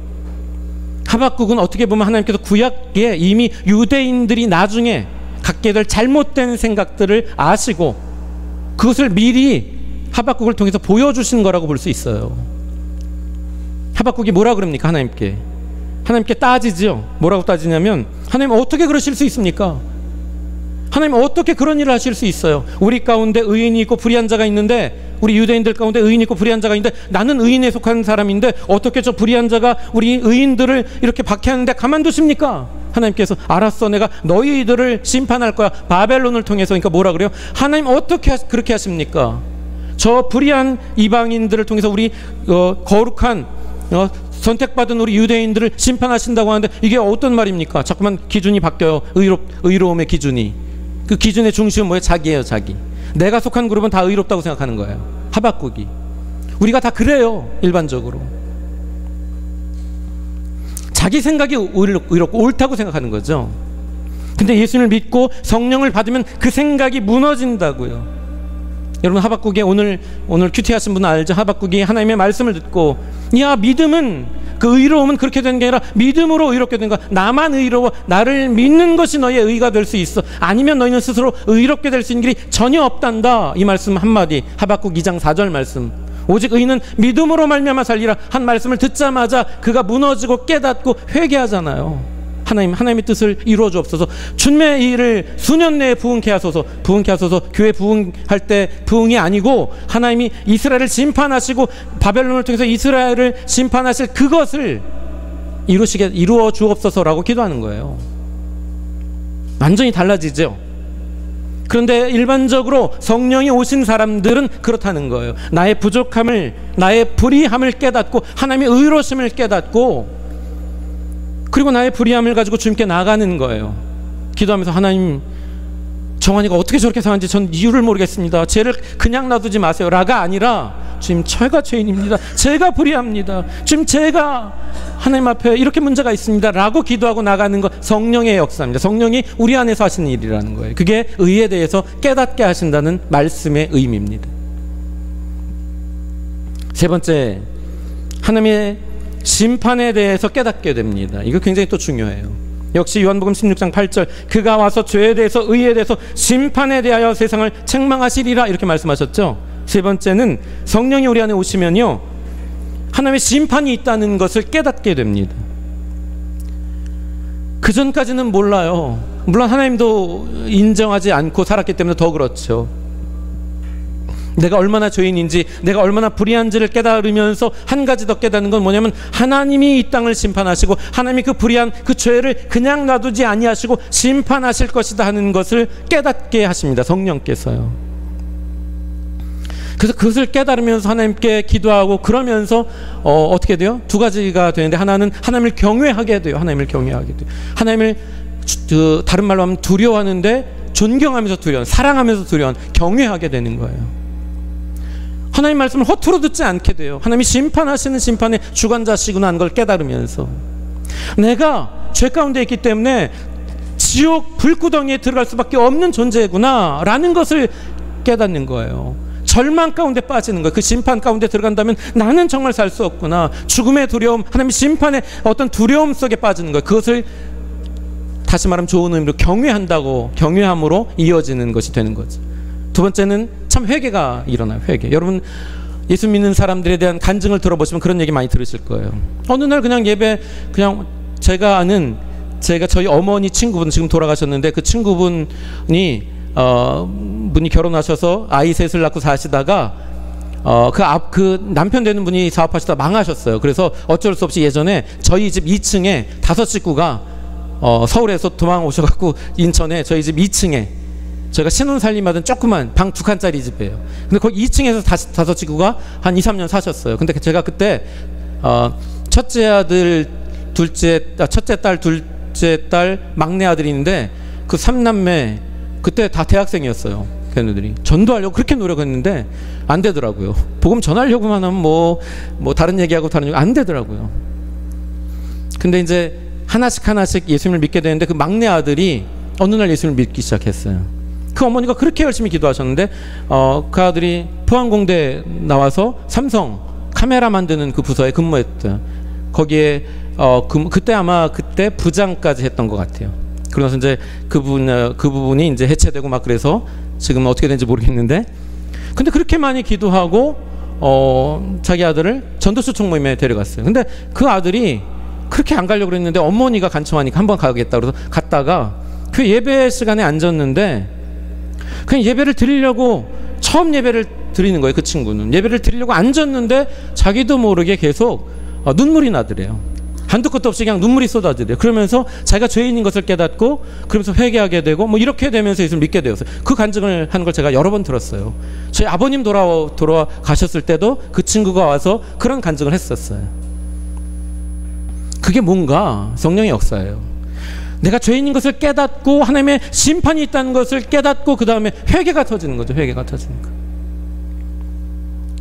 하박국은 어떻게 보면 하나님께서 구약에 이미 유대인들이 나중에 갖게 될 잘못된 생각들을 아시고 그것을 미리 하박국을 통해서 보여주신 거라고 볼 수 있어요. 하박국이 뭐라 그럽니까? 하나님께 따지죠. 뭐라고 따지냐면, 하나님 어떻게 그러실 수 있습니까? 하나님 어떻게 그런 일을 하실 수 있어요? 우리 가운데 의인이 있고 불의한 자가 있는데, 우리 유대인들 가운데 의인이 있고 불의한 자가 있는데, 나는 의인에 속한 사람인데 어떻게 저 불의한 자가 우리 의인들을 이렇게 박해하는데 가만두십니까? 하나님께서 알았어, 내가 너희들을 심판할 거야, 바벨론을 통해서. 그러니까 뭐라 그래요? 하나님 어떻게 그렇게 하십니까? 저 불의한 이방인들을 통해서 우리 거룩한 선택받은 우리 유대인들을 심판하신다고 하는데 이게 어떤 말입니까? 자꾸만 기준이 바뀌어요. 의로움의 기준이. 그 기준의 중심은 뭐예요? 자기예요. 자기. 내가 속한 그룹은 다 의롭다고 생각하는 거예요. 하박국이. 우리가 다 그래요. 일반적으로. 자기 생각이 의롭고 옳다고 생각하는 거죠. 근데 예수님을 믿고 성령을 받으면 그 생각이 무너진다고요. 여러분, 하박국에 오늘 큐티 하신 분은 알죠? 하박국이 하나님의 말씀을 듣고, 야, 믿음은, 그 의로움은 그렇게 되는 게 아니라 믿음으로 의롭게 된 거야. 나만 의로워. 나를 믿는 것이 너의 의가 될 수 있어. 아니면 너희는 스스로 의롭게 될 수 있는 길이 전혀 없단다. 이 말씀 한마디, 하박국 2장 4절 말씀. 오직 의인은 믿음으로 말미암아 살리라 한 말씀을 듣자마자 그가 무너지고 깨닫고 회개하잖아요. 하나님의 뜻을 이루어 주옵소서. 주님의 일을 수년 내에 부흥케 하소서. 교회 부흥할 때 부흥이 아니고 하나님이 이스라엘을 심판하시고 바벨론을 통해서 이스라엘을 심판하실 그것을 이루어 주옵소서라고 기도하는 거예요. 완전히 달라지죠. 그런데 일반적으로 성령이 오신 사람들은 그렇다는 거예요. 나의 부족함을, 나의 불의함을 깨닫고 하나님의 의로심을 깨닫고, 그리고 나의 불의함을 가지고 주님께 나가는 거예요. 기도하면서, 하나님, 정환이가 어떻게 저렇게 사는지 전 이유를 모르겠습니다. 죄를 그냥 놔두지 마세요 라가 아니라, 주님, 제가 죄인입니다. 제가 불의합니다. 주님, 제가 하나님 앞에 이렇게 문제가 있습니다 라고 기도하고 나가는 것, 성령의 역사입니다. 성령이 우리 안에서 하시는 일이라는 거예요. 그게 의에 대해서 깨닫게 하신다는 말씀의 의미입니다. 세 번째, 하나님의 심판에 대해서 깨닫게 됩니다. 이거 굉장히 또 중요해요. 역시 요한복음 16장 8절, 그가 와서 죄에 대해서, 의에 대해서, 심판에 대하여 세상을 책망하시리라 이렇게 말씀하셨죠. 세 번째는 성령이 우리 안에 오시면요, 하나님의 심판이 있다는 것을 깨닫게 됩니다. 그 전까지는 몰라요. 물론 하나님도 인정하지 않고 살았기 때문에 더 그렇죠. 내가 얼마나 죄인인지, 내가 얼마나 불의한지를 깨달으면서 한 가지 더 깨닫는 건 뭐냐면, 하나님이 이 땅을 심판하시고 하나님이 그 불의한 그 죄를 그냥 놔두지 아니하시고 심판하실 것이다 하는 것을 깨닫게 하십니다. 성령께서요. 그래서 그것을 깨달으면서 하나님께 기도하고 그러면서 어떻게 돼요? 두 가지가 되는데, 하나는 하나님을 경외하게 돼요. 하나님을 경외하게 돼요. 하나님을 다른 말로 하면 두려워하는데, 존경하면서 두려워, 사랑하면서 두려워, 경외하게 되는 거예요. 하나님 말씀을 허투루 듣지 않게 돼요. 하나님이 심판하시는 심판의 주관자시구나 하는 걸 깨달으면서, 내가 죄 가운데 있기 때문에 지옥 불구덩이에 들어갈 수밖에 없는 존재구나 라는 것을 깨닫는 거예요. 절망 가운데 빠지는 거예요. 그 심판 가운데 들어간다면 나는 정말 살 수 없구나. 죽음의 두려움, 하나님의 심판의 어떤 두려움 속에 빠지는 거예요. 그것을 다시 말하면 좋은 의미로 경외한다고, 경외함으로 이어지는 것이 되는 거죠. 두 번째는 참 회개가 일어나요. 회개. 여러분, 예수 믿는 사람들에 대한 간증을 들어보시면 그런 얘기 많이 들으실 거예요. 어느 날 그냥 예배, 그냥 제가 아는, 저희 어머니 친구분, 지금 돌아가셨는데, 그 친구분이 분이 결혼하셔서 아이 셋을 낳고 사시다가 그 남편 되는 분이 사업하시다 망하셨어요. 그래서 어쩔 수 없이 예전에 저희 집 2층에 5 식구가 서울에서 도망 오셔갖고 인천에 저희 집 2층에, 저희가 신혼 살림하던 조그만 방 2칸짜리 집이에요. 근데 거기 2층에서 5 식구가 한 2, 3년 사셨어요. 근데 제가 그때 첫째 딸, 둘째 딸, 막내 아들이 있는데, 그 3남매 그때 다 대학생이었어요. 걔네들이 전도하려고 그렇게 노력했는데 안 되더라고요. 복음 전하려고만 하면 뭐 다른 얘기하고 다른 얘기 안 되더라고요. 근데 이제 하나씩 예수님을 믿게 되는데, 그 막내 아들이 어느 날 예수님을 믿기 시작했어요. 그 어머니가 그렇게 열심히 기도하셨는데, 그 아들이 포항공대 나와서 삼성 카메라 만드는 그 부서에 근무했대요. 거기에 그때 부장까지 했던 것 같아요. 그러면서 이제 그 부분이 이제 해체되고 막, 그래서 지금 어떻게 되는지 모르겠는데, 근데 그렇게 많이 기도하고 자기 아들을 전도수 총모임에 데려갔어요. 근데 그 아들이 그렇게 안 가려고 그랬는데 어머니가 간청하니까 한번 가겠다 그래서 갔다가, 그 예배 시간에 앉았는데 그냥 예배를 드리려고, 처음 예배를 드리는 거예요. 그 친구는 예배를 드리려고 앉았는데 자기도 모르게 계속 눈물이 나더래요. 한두 끝도 없이 그냥 눈물이 쏟아지대요. 그러면서 자기가 죄인인 것을 깨닫고, 그러면서 회개하게 되고, 뭐 이렇게 되면서 예수를 믿게 되었어요. 그 간증을 하는 걸 제가 여러 번 들었어요. 저희 아버님 돌아가셨을 때도 그 친구가 와서 그런 간증을 했었어요. 그게 뭔가 성령의 역사예요. 내가 죄인인 것을 깨닫고 하나님의 심판이 있다는 것을 깨닫고, 그 다음에 회개가 터지는 거죠. 회개가 터지는 거.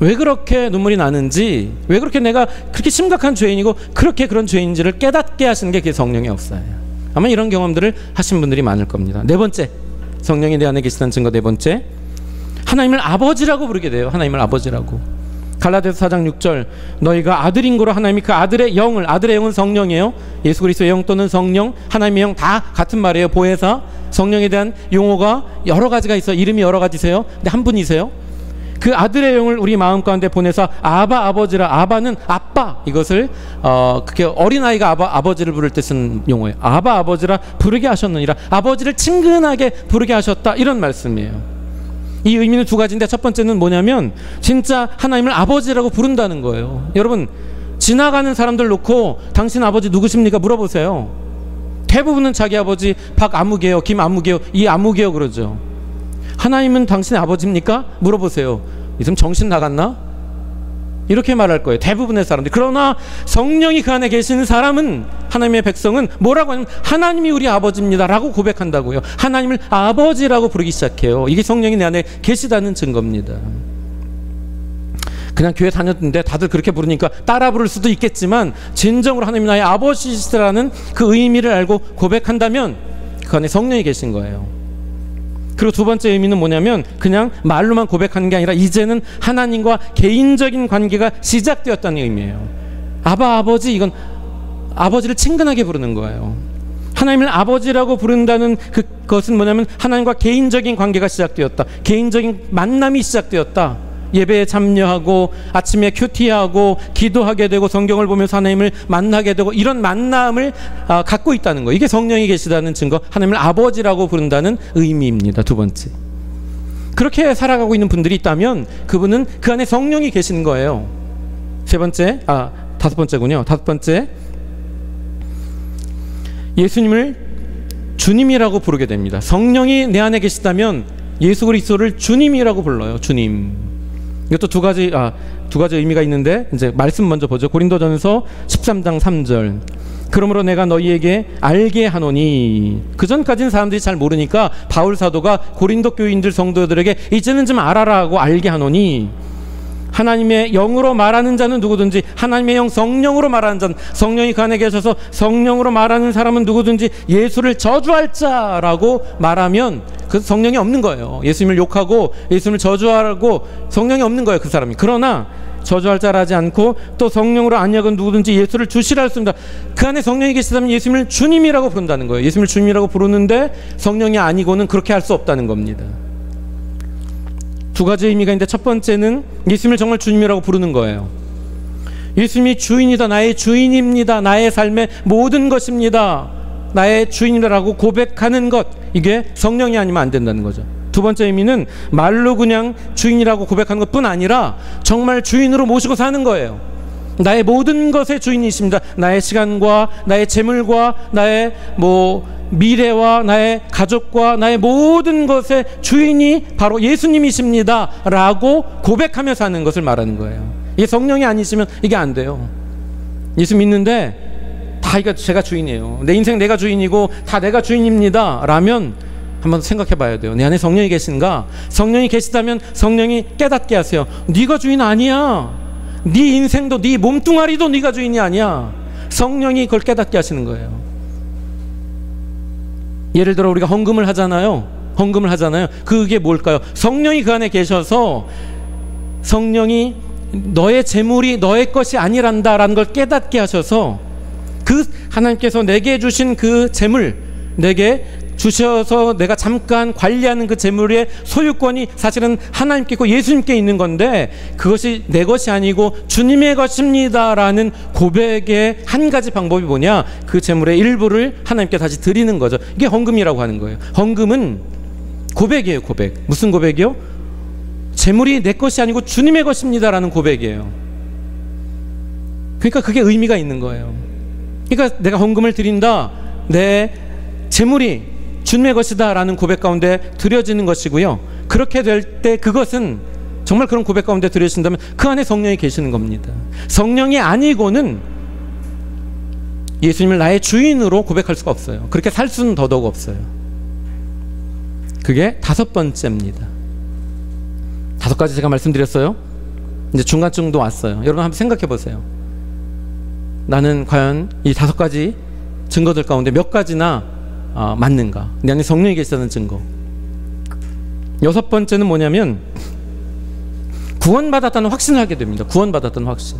왜 그렇게 눈물이 나는지, 왜 그렇게 내가 그렇게 심각한 죄인이고 그렇게 그런 죄인지를 깨닫게 하시는 게 그게 성령의 역사예요. 아마 이런 경험들을 하신 분들이 많을 겁니다. 네 번째, 성령이 내 안에 계시다는 증거 네 번째, 하나님을 아버지라고 부르게 돼요. 하나님을 아버지라고. 갈라디아서 4장 6절, 너희가 아들인 거로 하나님이 그 아들의 영을, 아들의 영은 성령이에요. 예수 그리스도의 영 또는 성령, 하나님의 영 다 같은 말이에요. 보혜사. 성령에 대한 용어가 여러 가지가 있어요. 이름이 여러 가지세요. 근데 한 분이세요. 그 아들의 영을 우리 마음 가운데 보내서 아바 아버지라, 아바는 아빠, 이것을 그게 어린아이가 아버지를 부를 때 쓴 용어예요. 아바 아버지라 부르게 하셨느니라, 아버지를 친근하게 부르게 하셨다, 이런 말씀이에요. 이 의미는 두 가지인데 첫 번째는 뭐냐면 진짜 하나님을 아버지라고 부른다는 거예요. 여러분, 지나가는 사람들 놓고 당신 아버지 누구십니까 물어보세요. 대부분은 자기 아버지 박아무개요, 김아무개요, 이아무개요 그러죠. 하나님은 당신의 아버지입니까? 물어보세요. 이 사람 정신 나갔나? 이렇게 말할 거예요, 대부분의 사람들이. 그러나 성령이 그 안에 계시는 사람은, 하나님의 백성은 뭐라고 하냐면 하나님이 우리 아버지입니다 라고 고백한다고요. 하나님을 아버지라고 부르기 시작해요. 이게 성령이 내 안에 계시다는 증거입니다. 그냥 교회 다녔는데 다들 그렇게 부르니까 따라 부를 수도 있겠지만, 진정으로 하나님이 나의 아버지시라는 그 의미를 알고 고백한다면 그 안에 성령이 계신 거예요. 그리고 두 번째 의미는 뭐냐면 그냥 말로만 고백하는 게 아니라 이제는 하나님과 개인적인 관계가 시작되었다는 의미예요. 아바 아버지, 이건 아버지를 친근하게 부르는 거예요. 하나님을 아버지라고 부른다는 그것은 뭐냐면 하나님과 개인적인 관계가 시작되었다, 개인적인 만남이 시작되었다. 예배에 참여하고 아침에 큐티하고 기도하게 되고 성경을 보면서 하나님을 만나게 되고, 이런 만남을 갖고 있다는 거예요. 이게 성령이 계시다는 증거, 하나님을 아버지라고 부른다는 의미입니다. 두 번째, 그렇게 살아가고 있는 분들이 있다면 그분은 그 안에 성령이 계시는 거예요. 세 번째, 다섯 번째군요. 다섯 번째, 예수님을 주님이라고 부르게 됩니다. 성령이 내 안에 계시다면 예수 그리스도를 주님이라고 불러요. 주님. 이것도 두 가지 의미가 있는데, 이제 말씀 먼저 보죠. 고린도전서 13장 3절. 그러므로 내가 너희에게 알게 하노니. 그 전까지는 사람들이 잘 모르니까 바울 사도가 고린도 교인들 성도들에게 이제는 좀 알아라 하고 알게 하노니, 하나님의 영으로 말하는 자는 누구든지, 하나님의 영 성령으로 말하는 자는, 성령이 그 안에 계셔서 성령으로 말하는 사람은 누구든지 예수를 저주할 자라고 말하면 그 성령이 없는 거예요. 예수님을 욕하고 예수님을 저주하고 성령이 없는 거예요, 그 사람이. 그러나 저주할 자라지 않고 또 성령으로 아니하건 누구든지 예수를 주시라 했습니다. 그 안에 성령이 계시다면 예수님을 주님이라고 부른다는 거예요. 예수님을 주님이라고 부르는데 성령이 아니고는 그렇게 할 수 없다는 겁니다. 두 가지 의미가 있는데, 첫 번째는 예수님을 정말 주님이라고 부르는 거예요. 예수님이 주인이다, 나의 주인입니다, 나의 삶의 모든 것입니다, 나의 주인이라고 고백하는 것, 이게 성령이 아니면 안 된다는 거죠. 두 번째 의미는 말로 그냥 주인이라고 고백하는 것뿐 아니라 정말 주인으로 모시고 사는 거예요. 나의 모든 것의 주인이십니다. 나의 시간과 나의 재물과 나의 미래와 나의 가족과 나의 모든 것의 주인이 바로 예수님이십니다 라고 고백하며 사는 것을 말하는 거예요. 이게 성령이 아니시면 이게 안 돼요. 예수 믿는데 다 이거 제가 주인이에요, 내 인생 내가 주인이고 다 내가 주인입니다 라면 한번 생각해 봐야 돼요. 내 안에 성령이 계신가? 성령이 계시다면 성령이 깨닫게 하세요. 네가 주인 아니야. 네 인생도 네 몸뚱아리도 네가 주인이 아니야. 성령이 그걸 깨닫게 하시는 거예요. 예를 들어 우리가 헌금을 하잖아요. 그게 뭘까요? 성령이 그 안에 계셔서 성령이 너의 재물이 너의 것이 아니란다라는 걸 깨닫게 하셔서, 그 하나님께서 내게 주신 그 재물, 내게 주셔서 내가 잠깐 관리하는 그 재물의 소유권이 사실은 하나님께 있고 예수님께 있는 건데, 그것이 내 것이 아니고 주님의 것입니다라는 고백의 한 가지 방법이 뭐냐? 그 재물의 일부를 하나님께 다시 드리는 거죠. 이게 헌금이라고 하는 거예요. 헌금은 고백이에요. 고백. 무슨 고백이요? 재물이 내 것이 아니고 주님의 것입니다라는 고백이에요. 그러니까 그게 의미가 있는 거예요. 그러니까 내가 헌금을 드린다, 내 재물이 주님의 것이다 라는 고백 가운데 드려지는 것이고요. 그렇게 될 때 그것은 정말 그런 고백 가운데 드려진다면 그 안에 성령이 계시는 겁니다. 성령이 아니고는 예수님을 나의 주인으로 고백할 수가 없어요. 그렇게 살 수는 더더욱 없어요. 그게 다섯 번째입니다. 다섯 가지 제가 말씀드렸어요. 이제 중간쯤도 왔어요. 여러분 한번 생각해 보세요. 나는 과연 이 5가지 증거들 가운데 몇 가지나 맞는가? 내 안에 성령이 계시다는 증거. 6번째는 뭐냐면 구원받았다는 확신을 하게 됩니다. 구원받았다는 확신.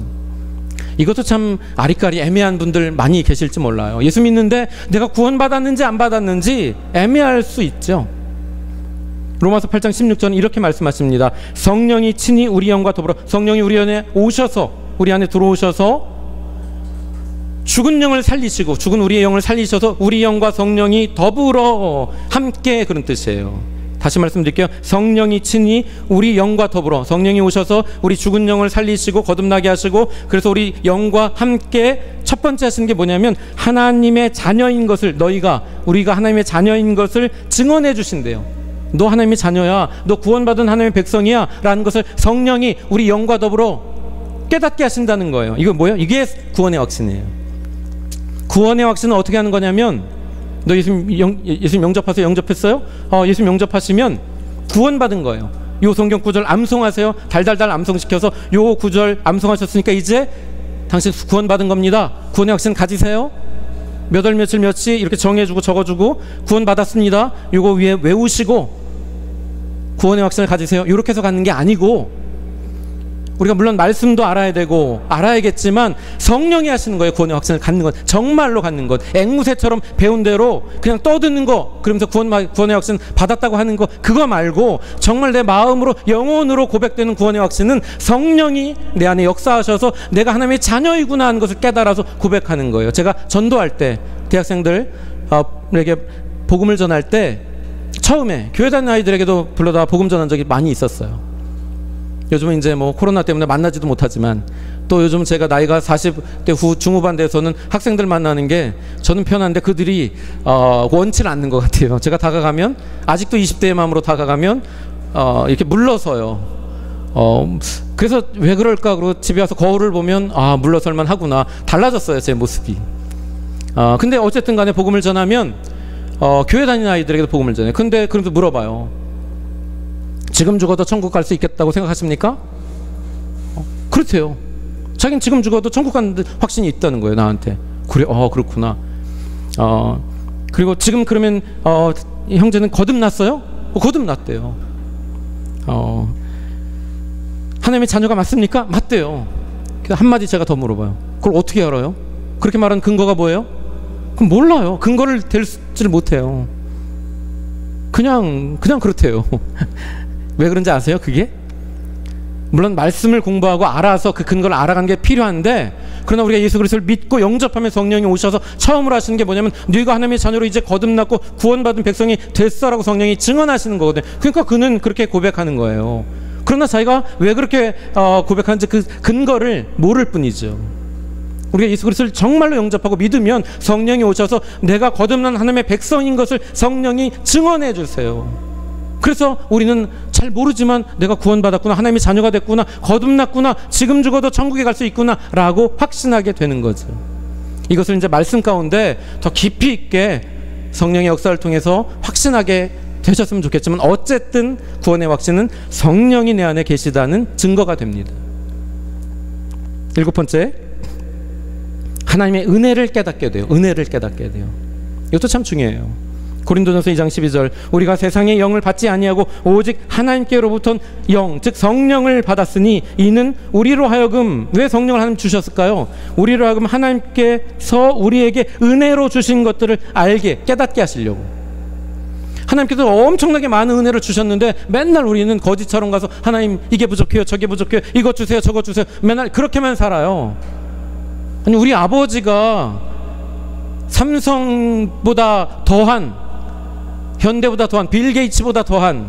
이것도 참 아리까리 애매한 분들 많이 계실지 몰라요. 예수 믿는데 내가 구원받았는지 안 받았는지 애매할 수 있죠. 로마서 8장 16절은 이렇게 말씀하십니다. 성령이 친히 우리 영과 더불어, 성령이 우리 안에 오셔서, 우리 안에 들어오셔서 죽은 영을 살리시고, 죽은 우리의 영을 살리셔서 우리 영과 성령이 더불어 함께, 그런 뜻이에요. 다시 말씀드릴게요. 성령이 친히 우리 영과 더불어, 성령이 오셔서 우리 죽은 영을 살리시고 거듭나게 하시고, 그래서 우리 영과 함께 첫 번째 하시는 게 뭐냐면 하나님의 자녀인 것을, 우리가 하나님의 자녀인 것을 증언해 주신대요. 너 하나님의 자녀야, 너 구원받은 하나님의 백성이야 라는 것을 성령이 우리 영과 더불어 깨닫게 하신다는 거예요. 이거 뭐예요? 이게 구원의 확신이에요. 구원의 확신은 어떻게 하는 거냐면, 너 예수님 영접하세요? 영접했어요? 예수님 영접하시면 구원받은 거예요. 요 성경 구절 암송하세요. 달달달 암송시켜서 요 구절 암송하셨으니까 이제 당신 구원받은 겁니다. 구원의 확신 가지세요. 몇 월 며칠 며칠 이렇게 정해주고 적어주고 구원받았습니다. 요거 위에 외우시고 구원의 확신을 가지세요. 이렇게 해서 갖는 게 아니고, 우리가 물론 말씀도 알아야 되고 알아야겠지만 성령이 하시는 거예요. 구원의 확신을 갖는 것, 정말로 갖는 것. 앵무새처럼 배운 대로 그냥 떠드는 거, 그러면서 구원의 확신 받았다고 하는 거, 그거 말고 정말 내 마음으로 영혼으로 고백되는 구원의 확신은 성령이 내 안에 역사하셔서 내가 하나님의 자녀이구나 하는 것을 깨달아서 고백하는 거예요. 제가 전도할 때 대학생들에게 복음을 전할 때 처음에 교회 다니는 아이들에게도 불러다 복음 전한 적이 많이 있었어요. 요즘은 이제 뭐 코로나 때문에 만나지도 못하지만, 또 요즘 제가 나이가 40대 중후반 돼서는 학생들 만나는 게 저는 편한데 그들이 원치를 않는 것 같아요. 제가 다가가면, 아직도 20대의 마음으로 다가가면 이렇게 물러서요. 그래서 왜 그럴까 그러고 집에 와서 거울을 보면 물러설만 하구나. 달라졌어요, 제 모습이. 근데 어쨌든 간에 복음을 전하면 교회 다니는 아이들에게도 복음을 전해요. 근데 그래서 물어봐요. 지금 죽어도 천국 갈 수 있겠다고 생각하십니까? 그렇대요. 자기는 지금 죽어도 천국 가는 확신이 있다는 거예요, 나한테. 그래, 그렇구나. 그리고 지금 그러면 형제는 거듭났어요? 거듭났대요. 하나님의 자녀가 맞습니까? 맞대요. 한마디 제가 더 물어봐요. 그걸 어떻게 알아요? 그렇게 말하는 근거가 뭐예요? 그럼 몰라요. 근거를 댈지를 못해요. 그냥 그렇대요. 왜 그런지 아세요? 그게? 물론 말씀을 공부하고 알아서 그 근거를 알아가는 게 필요한데, 그러나 우리가 예수 그리스도를 믿고 영접하면 성령이 오셔서 처음으로 하시는 게 뭐냐면, 네가 하나님의 자녀로 이제 거듭났고 구원받은 백성이 됐어라고 성령이 증언하시는 거거든요. 그러니까 그는 그렇게 고백하는 거예요. 그러나 자기가 왜 그렇게 고백하는지 그 근거를 모를 뿐이죠. 우리가 예수 그리스도를 정말로 영접하고 믿으면 성령이 오셔서 내가 거듭난 하나님의 백성인 것을 성령이 증언해 주세요. 그래서 우리는 잘 모르지만 내가 구원받았구나, 하나님의 자녀가 됐구나, 거듭났구나, 지금 죽어도 천국에 갈 수 있구나 라고 확신하게 되는 거죠. 이것을 이제 말씀 가운데 더 깊이 있게 성령의 역사를 통해서 확신하게 되셨으면 좋겠지만, 어쨌든 구원의 확신은 성령이 내 안에 계시다는 증거가 됩니다. 7번째, 하나님의 은혜를 깨닫게 돼요. 은혜를 깨닫게 돼요. 이것도 참 중요해요. 고린도전서 2장 12절, 우리가 세상의 영을 받지 아니하고 오직 하나님께로부터 영, 즉 성령을 받았으니 이는 우리로 하여금, 왜 성령을 하나님 주셨을까요? 우리로 하여금 하나님께서 우리에게 은혜로 주신 것들을 알게, 깨닫게 하시려고. 하나님께서 엄청나게 많은 은혜를 주셨는데 맨날 우리는 거지처럼 가서 하나님 이게 부족해요, 저게 부족해요, 이것 주세요, 저것 주세요, 맨날 그렇게만 살아요. 아니, 우리 아버지가 삼성보다 더한, 현대보다 더한, 빌 게이츠보다 더한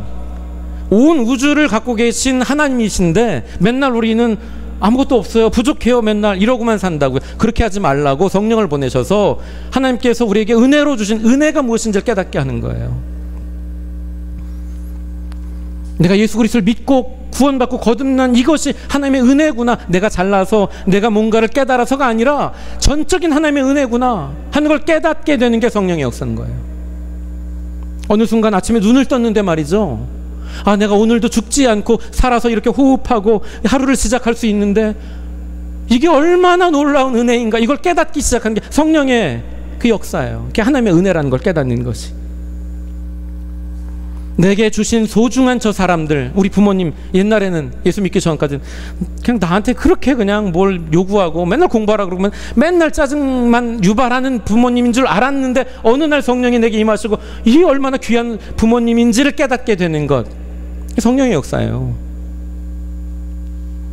온 우주를 갖고 계신 하나님이신데 맨날 우리는 아무것도 없어요, 부족해요, 맨날 이러고만 산다고요. 그렇게 하지 말라고 성령을 보내셔서 하나님께서 우리에게 은혜로 주신 은혜가 무엇인지를 깨닫게 하는 거예요. 내가 예수 그리스도를 믿고 구원받고 거듭난 이것이 하나님의 은혜구나, 내가 잘나서 내가 뭔가를 깨달아서가 아니라 전적인 하나님의 은혜구나 하는 걸 깨닫게 되는 게 성령의 역사인 거예요. 어느 순간 아침에 눈을 떴는데 말이죠, 아, 내가 오늘도 죽지 않고 살아서 이렇게 호흡하고 하루를 시작할 수 있는데 이게 얼마나 놀라운 은혜인가, 이걸 깨닫기 시작한 게 성령의 그 역사예요. 그게 하나님의 은혜라는 걸 깨닫는 것이. 내게 주신 소중한 저 사람들, 우리 부모님, 옛날에는 예수 믿기 전까지는 그냥 나한테 그렇게 그냥 뭘 요구하고 맨날 공부하라 그러면 맨날 짜증만 유발하는 부모님인 줄 알았는데, 어느 날 성령이 내게 임하시고 이 얼마나 귀한 부모님인지를 깨닫게 되는 것, 성령의 역사예요.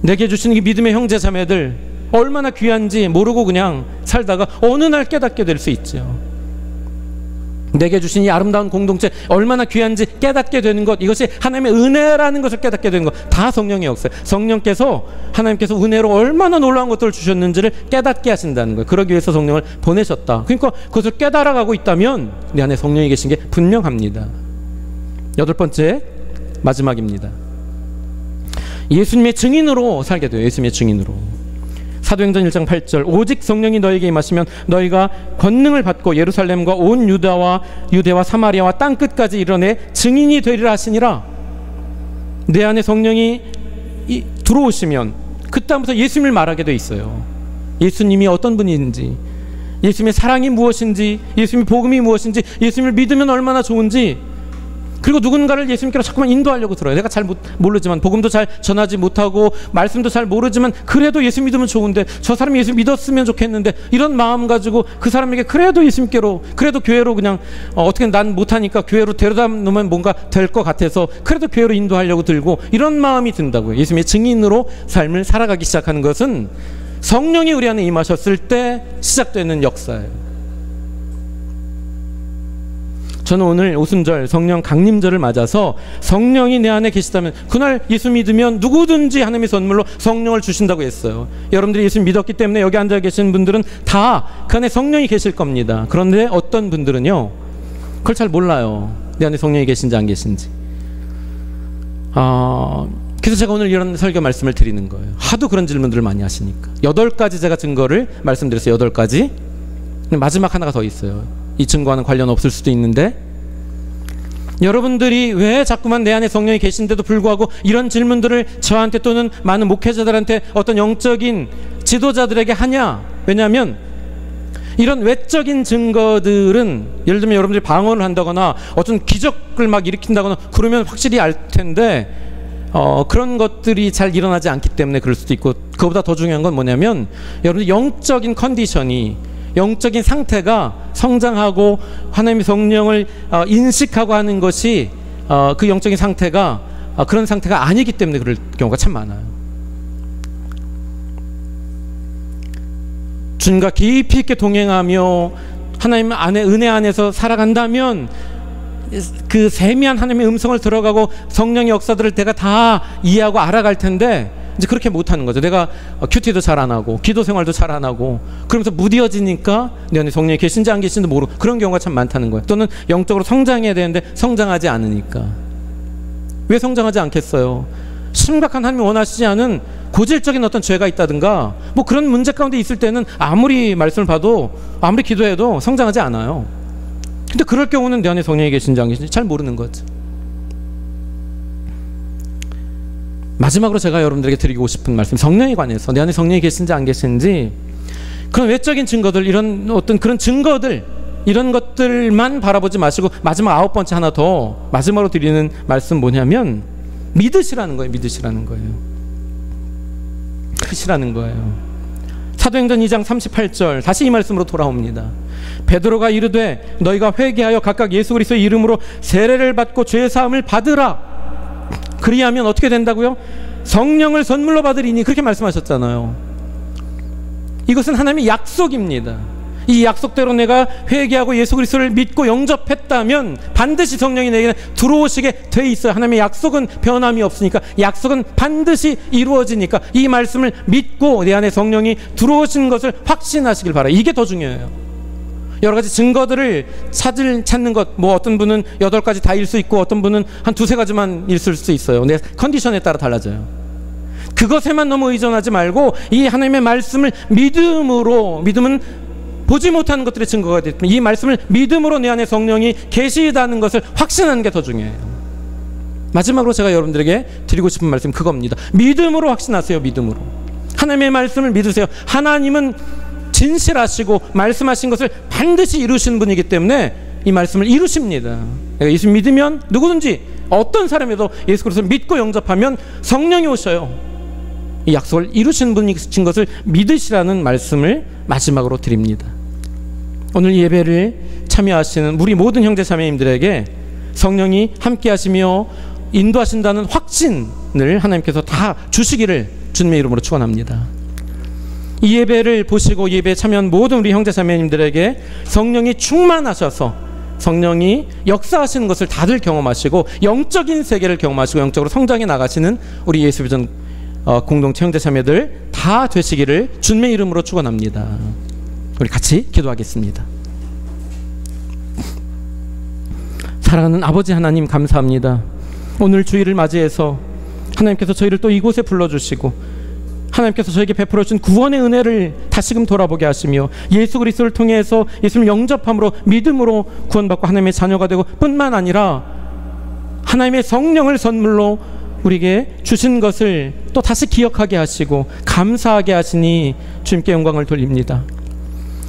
내게 주신 이 믿음의 형제 자매들 얼마나 귀한지 모르고 그냥 살다가 어느 날 깨닫게 될 수 있죠. 내게 주신 이 아름다운 공동체 얼마나 귀한지 깨닫게 되는 것, 이것이 하나님의 은혜라는 것을 깨닫게 되는 것, 다 성령의 역사예요. 성령께서, 하나님께서 은혜로 얼마나 놀라운 것들을 주셨는지를 깨닫게 하신다는 거예요. 그러기 위해서 성령을 보내셨다. 그러니까 그것을 깨달아가고 있다면 내 안에 성령이 계신 게 분명합니다. 8번째, 마지막입니다. 예수님의 증인으로 살게 돼요. 예수님의 증인으로. 사도행전 1장 8절, 오직 성령이 너에게 임하시면 너희가 권능을 받고 예루살렘과 온 유대와 사마리아와 땅끝까지 이르내 증인이 되리라 하시니라. 내 안에 성령이 들어오시면 그다음부터 예수님을 말하게 돼 있어요. 예수님이 어떤 분인지, 예수님의 사랑이 무엇인지, 예수님의 복음이 무엇인지, 예수님을 믿으면 얼마나 좋은지, 그리고 누군가를 예수님께로 자꾸만 인도하려고 들어요. 내가 잘 모르지만, 복음도 잘 전하지 못하고 말씀도 잘 모르지만 그래도 예수 믿으면 좋은데, 저 사람이 예수 믿었으면 좋겠는데, 이런 마음 가지고 그 사람에게 그래도 예수님께로, 그래도 교회로 그냥 어떻게 난 못하니까 교회로 데려다 놓으면 뭔가 될 것 같아서 그래도 교회로 인도하려고 들고, 이런 마음이 든다고요. 예수님의 증인으로 삶을 살아가기 시작하는 것은 성령이 우리 안에 임하셨을 때 시작되는 역사예요. 저는 오늘 오순절 성령 강림절을 맞아서 성령이 내 안에 계시다면, 그날 예수 믿으면 누구든지 하나님의 선물로 성령을 주신다고 했어요. 여러분들이 예수 믿었기 때문에 여기 앉아 계신 분들은 다 그 안에 성령이 계실 겁니다. 그런데 어떤 분들은요, 그걸 잘 몰라요. 내 안에 성령이 계신지 안 계신지. 그래서 제가 오늘 이런 설교 말씀을 드리는 거예요. 하도 그런 질문들을 많이 하시니까. 8가지 제가 증거를 말씀드렸어요. 8가지. 마지막 하나가 더 있어요. 이 증거와는 관련 없을 수도 있는데, 여러분들이 왜 자꾸만 내 안에 성령이 계신데도 불구하고 이런 질문들을 저한테 또는 많은 목회자들한테, 어떤 영적인 지도자들에게 하냐? 왜냐하면 이런 외적인 증거들은, 예를 들면 여러분들이 방언을 한다거나 어떤 기적을 막 일으킨다거나 그러면 확실히 알 텐데, 그런 것들이 잘 일어나지 않기 때문에 그럴 수도 있고, 그거보다 더 중요한 건 뭐냐면 여러분들 영적인 컨디션이, 영적인 상태가 성장하고 하나님의 성령을 인식하고 하는 것이, 그 영적인 상태가 그런 상태가 아니기 때문에 그럴 경우가 참 많아요. 주님과 깊이 있게 동행하며 하나님 안에, 은혜 안에서 살아간다면 그 세미한 하나님의 음성을 들어가고 성령의 역사들을 내가 다 이해하고 알아갈 텐데, 이제 그렇게 못하는 거죠. 내가 큐티도 잘 안 하고 기도 생활도 잘 안 하고 그러면서 무뎌지니까 내 안에 성령이 계신지 안 계신지 모르고, 그런 경우가 참 많다는 거예요. 또는 영적으로 성장해야 되는데 성장하지 않으니까. 왜 성장하지 않겠어요? 심각한 하나님이 원하시지 않은 고질적인 어떤 죄가 있다든가 뭐 그런 문제 가운데 있을 때는 아무리 말씀을 봐도, 아무리 기도해도 성장하지 않아요. 근데 그럴 경우는 내 안에 성령이 계신지 안 계신지 잘 모르는 거죠. 마지막으로 제가 여러분들에게 드리고 싶은 말씀, 성령에 관해서 내 안에 성령이 계신지 안 계신지, 그런 외적인 증거들, 이런 어떤 그런 증거들, 이런 것들만 바라보지 마시고, 마지막 9번째 하나 더 마지막으로 드리는 말씀 뭐냐면 믿으시라는 거예요. 믿으시라는 거예요. 믿으시라는 거예요. 사도행전 2장 38절, 다시 이 말씀으로 돌아옵니다. 베드로가 이르되 너희가 회개하여 각각 예수 그리스도의 이름으로 세례를 받고 죄 사함을 받으라. 그리하면 어떻게 된다고요? 성령을 선물로 받으리니, 그렇게 말씀하셨잖아요. 이것은 하나님의 약속입니다. 이 약속대로 내가 회개하고 예수 그리스도를 믿고 영접했다면 반드시 성령이 내게 들어오시게 돼 있어요. 하나님의 약속은 변함이 없으니까, 약속은 반드시 이루어지니까 이 말씀을 믿고 내 안에 성령이 들어오신 것을 확신하시길 바라요. 이게 더 중요해요. 여러 가지 증거들을 찾는 것, 뭐 어떤 분은 8가지 다일 수 있고 어떤 분은 한 2-3가지만 있을 수 있어요. 내 컨디션에 따라 달라져요. 그것에만 너무 의존하지 말고 이 하나님의 말씀을 믿음으로, 믿음은 보지 못하는 것들의 증거가 됐지만 이 말씀을 믿음으로 내 안에 성령이 계시다는 것을 확신하는 게 더 중요해요. 마지막으로 제가 여러분들에게 드리고 싶은 말씀 그겁니다. 믿음으로 확신하세요. 믿음으로. 하나님의 말씀을 믿으세요. 하나님은 진실하시고 말씀하신 것을 반드시 이루시는 분이기 때문에 이 말씀을 이루십니다. 내가 예수 믿으면 누구든지 어떤 사람이라도 예수 그리스도를 믿고 영접하면 성령이 오셔요. 이 약속을 이루시는 분이신 것을 믿으시라는 말씀을 마지막으로 드립니다. 오늘 예배를 참여하시는 우리 모든 형제 자매님들에게 성령이 함께 하시며 인도하신다는 확신을 하나님께서 다 주시기를 주님의 이름으로 축원합니다. 이 예배를 보시고 예배에 참여한 모든 우리 형제 자매님들에게 성령이 충만하셔서 성령이 역사하시는 것을 다들 경험하시고 영적인 세계를 경험하시고 영적으로 성장해 나가시는 우리 예수비전 공동체 형제 자매들 다 되시기를 주님의 이름으로 축원합니다. 우리 같이 기도하겠습니다. 사랑하는 아버지 하나님, 감사합니다. 오늘 주일을 맞이해서 하나님께서 저희를 또 이곳에 불러주시고 하나님께서 저에게 베풀어 주신 구원의 은혜를 다시금 돌아보게 하시며 예수 그리스도를 통해서 예수를 영접함으로 믿음으로 구원받고 하나님의 자녀가 되고 뿐만 아니라 하나님의 성령을 선물로 우리에게 주신 것을 또 다시 기억하게 하시고 감사하게 하시니 주님께 영광을 돌립니다.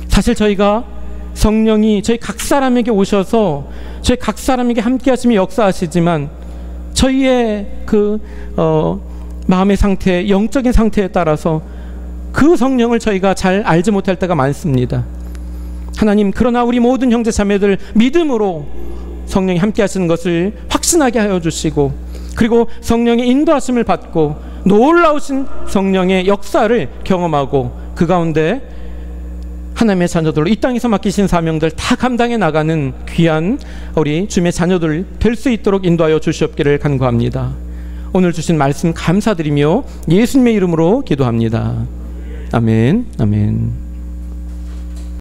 사실 저희가 성령이 저희 각 사람에게 오셔서 저희 각 사람에게 함께 하시며 역사하시지만 저희의 마음의 상태, 영적인 상태에 따라서 그 성령을 저희가 잘 알지 못할 때가 많습니다. 하나님, 그러나 우리 모든 형제 자매들 믿음으로 성령이 함께 하시는 것을 확신하게 하여 주시고 그리고 성령의 인도하심을 받고 놀라우신 성령의 역사를 경험하고 그 가운데 하나님의 자녀들로 이 땅에서 맡기신 사명들 다 감당해 나가는 귀한 우리 주님의 자녀들 될 수 있도록 인도하여 주시옵기를 간구합니다. 오늘 주신 말씀 감사드리며 예수님의 이름으로 기도합니다. 아멘. 아멘.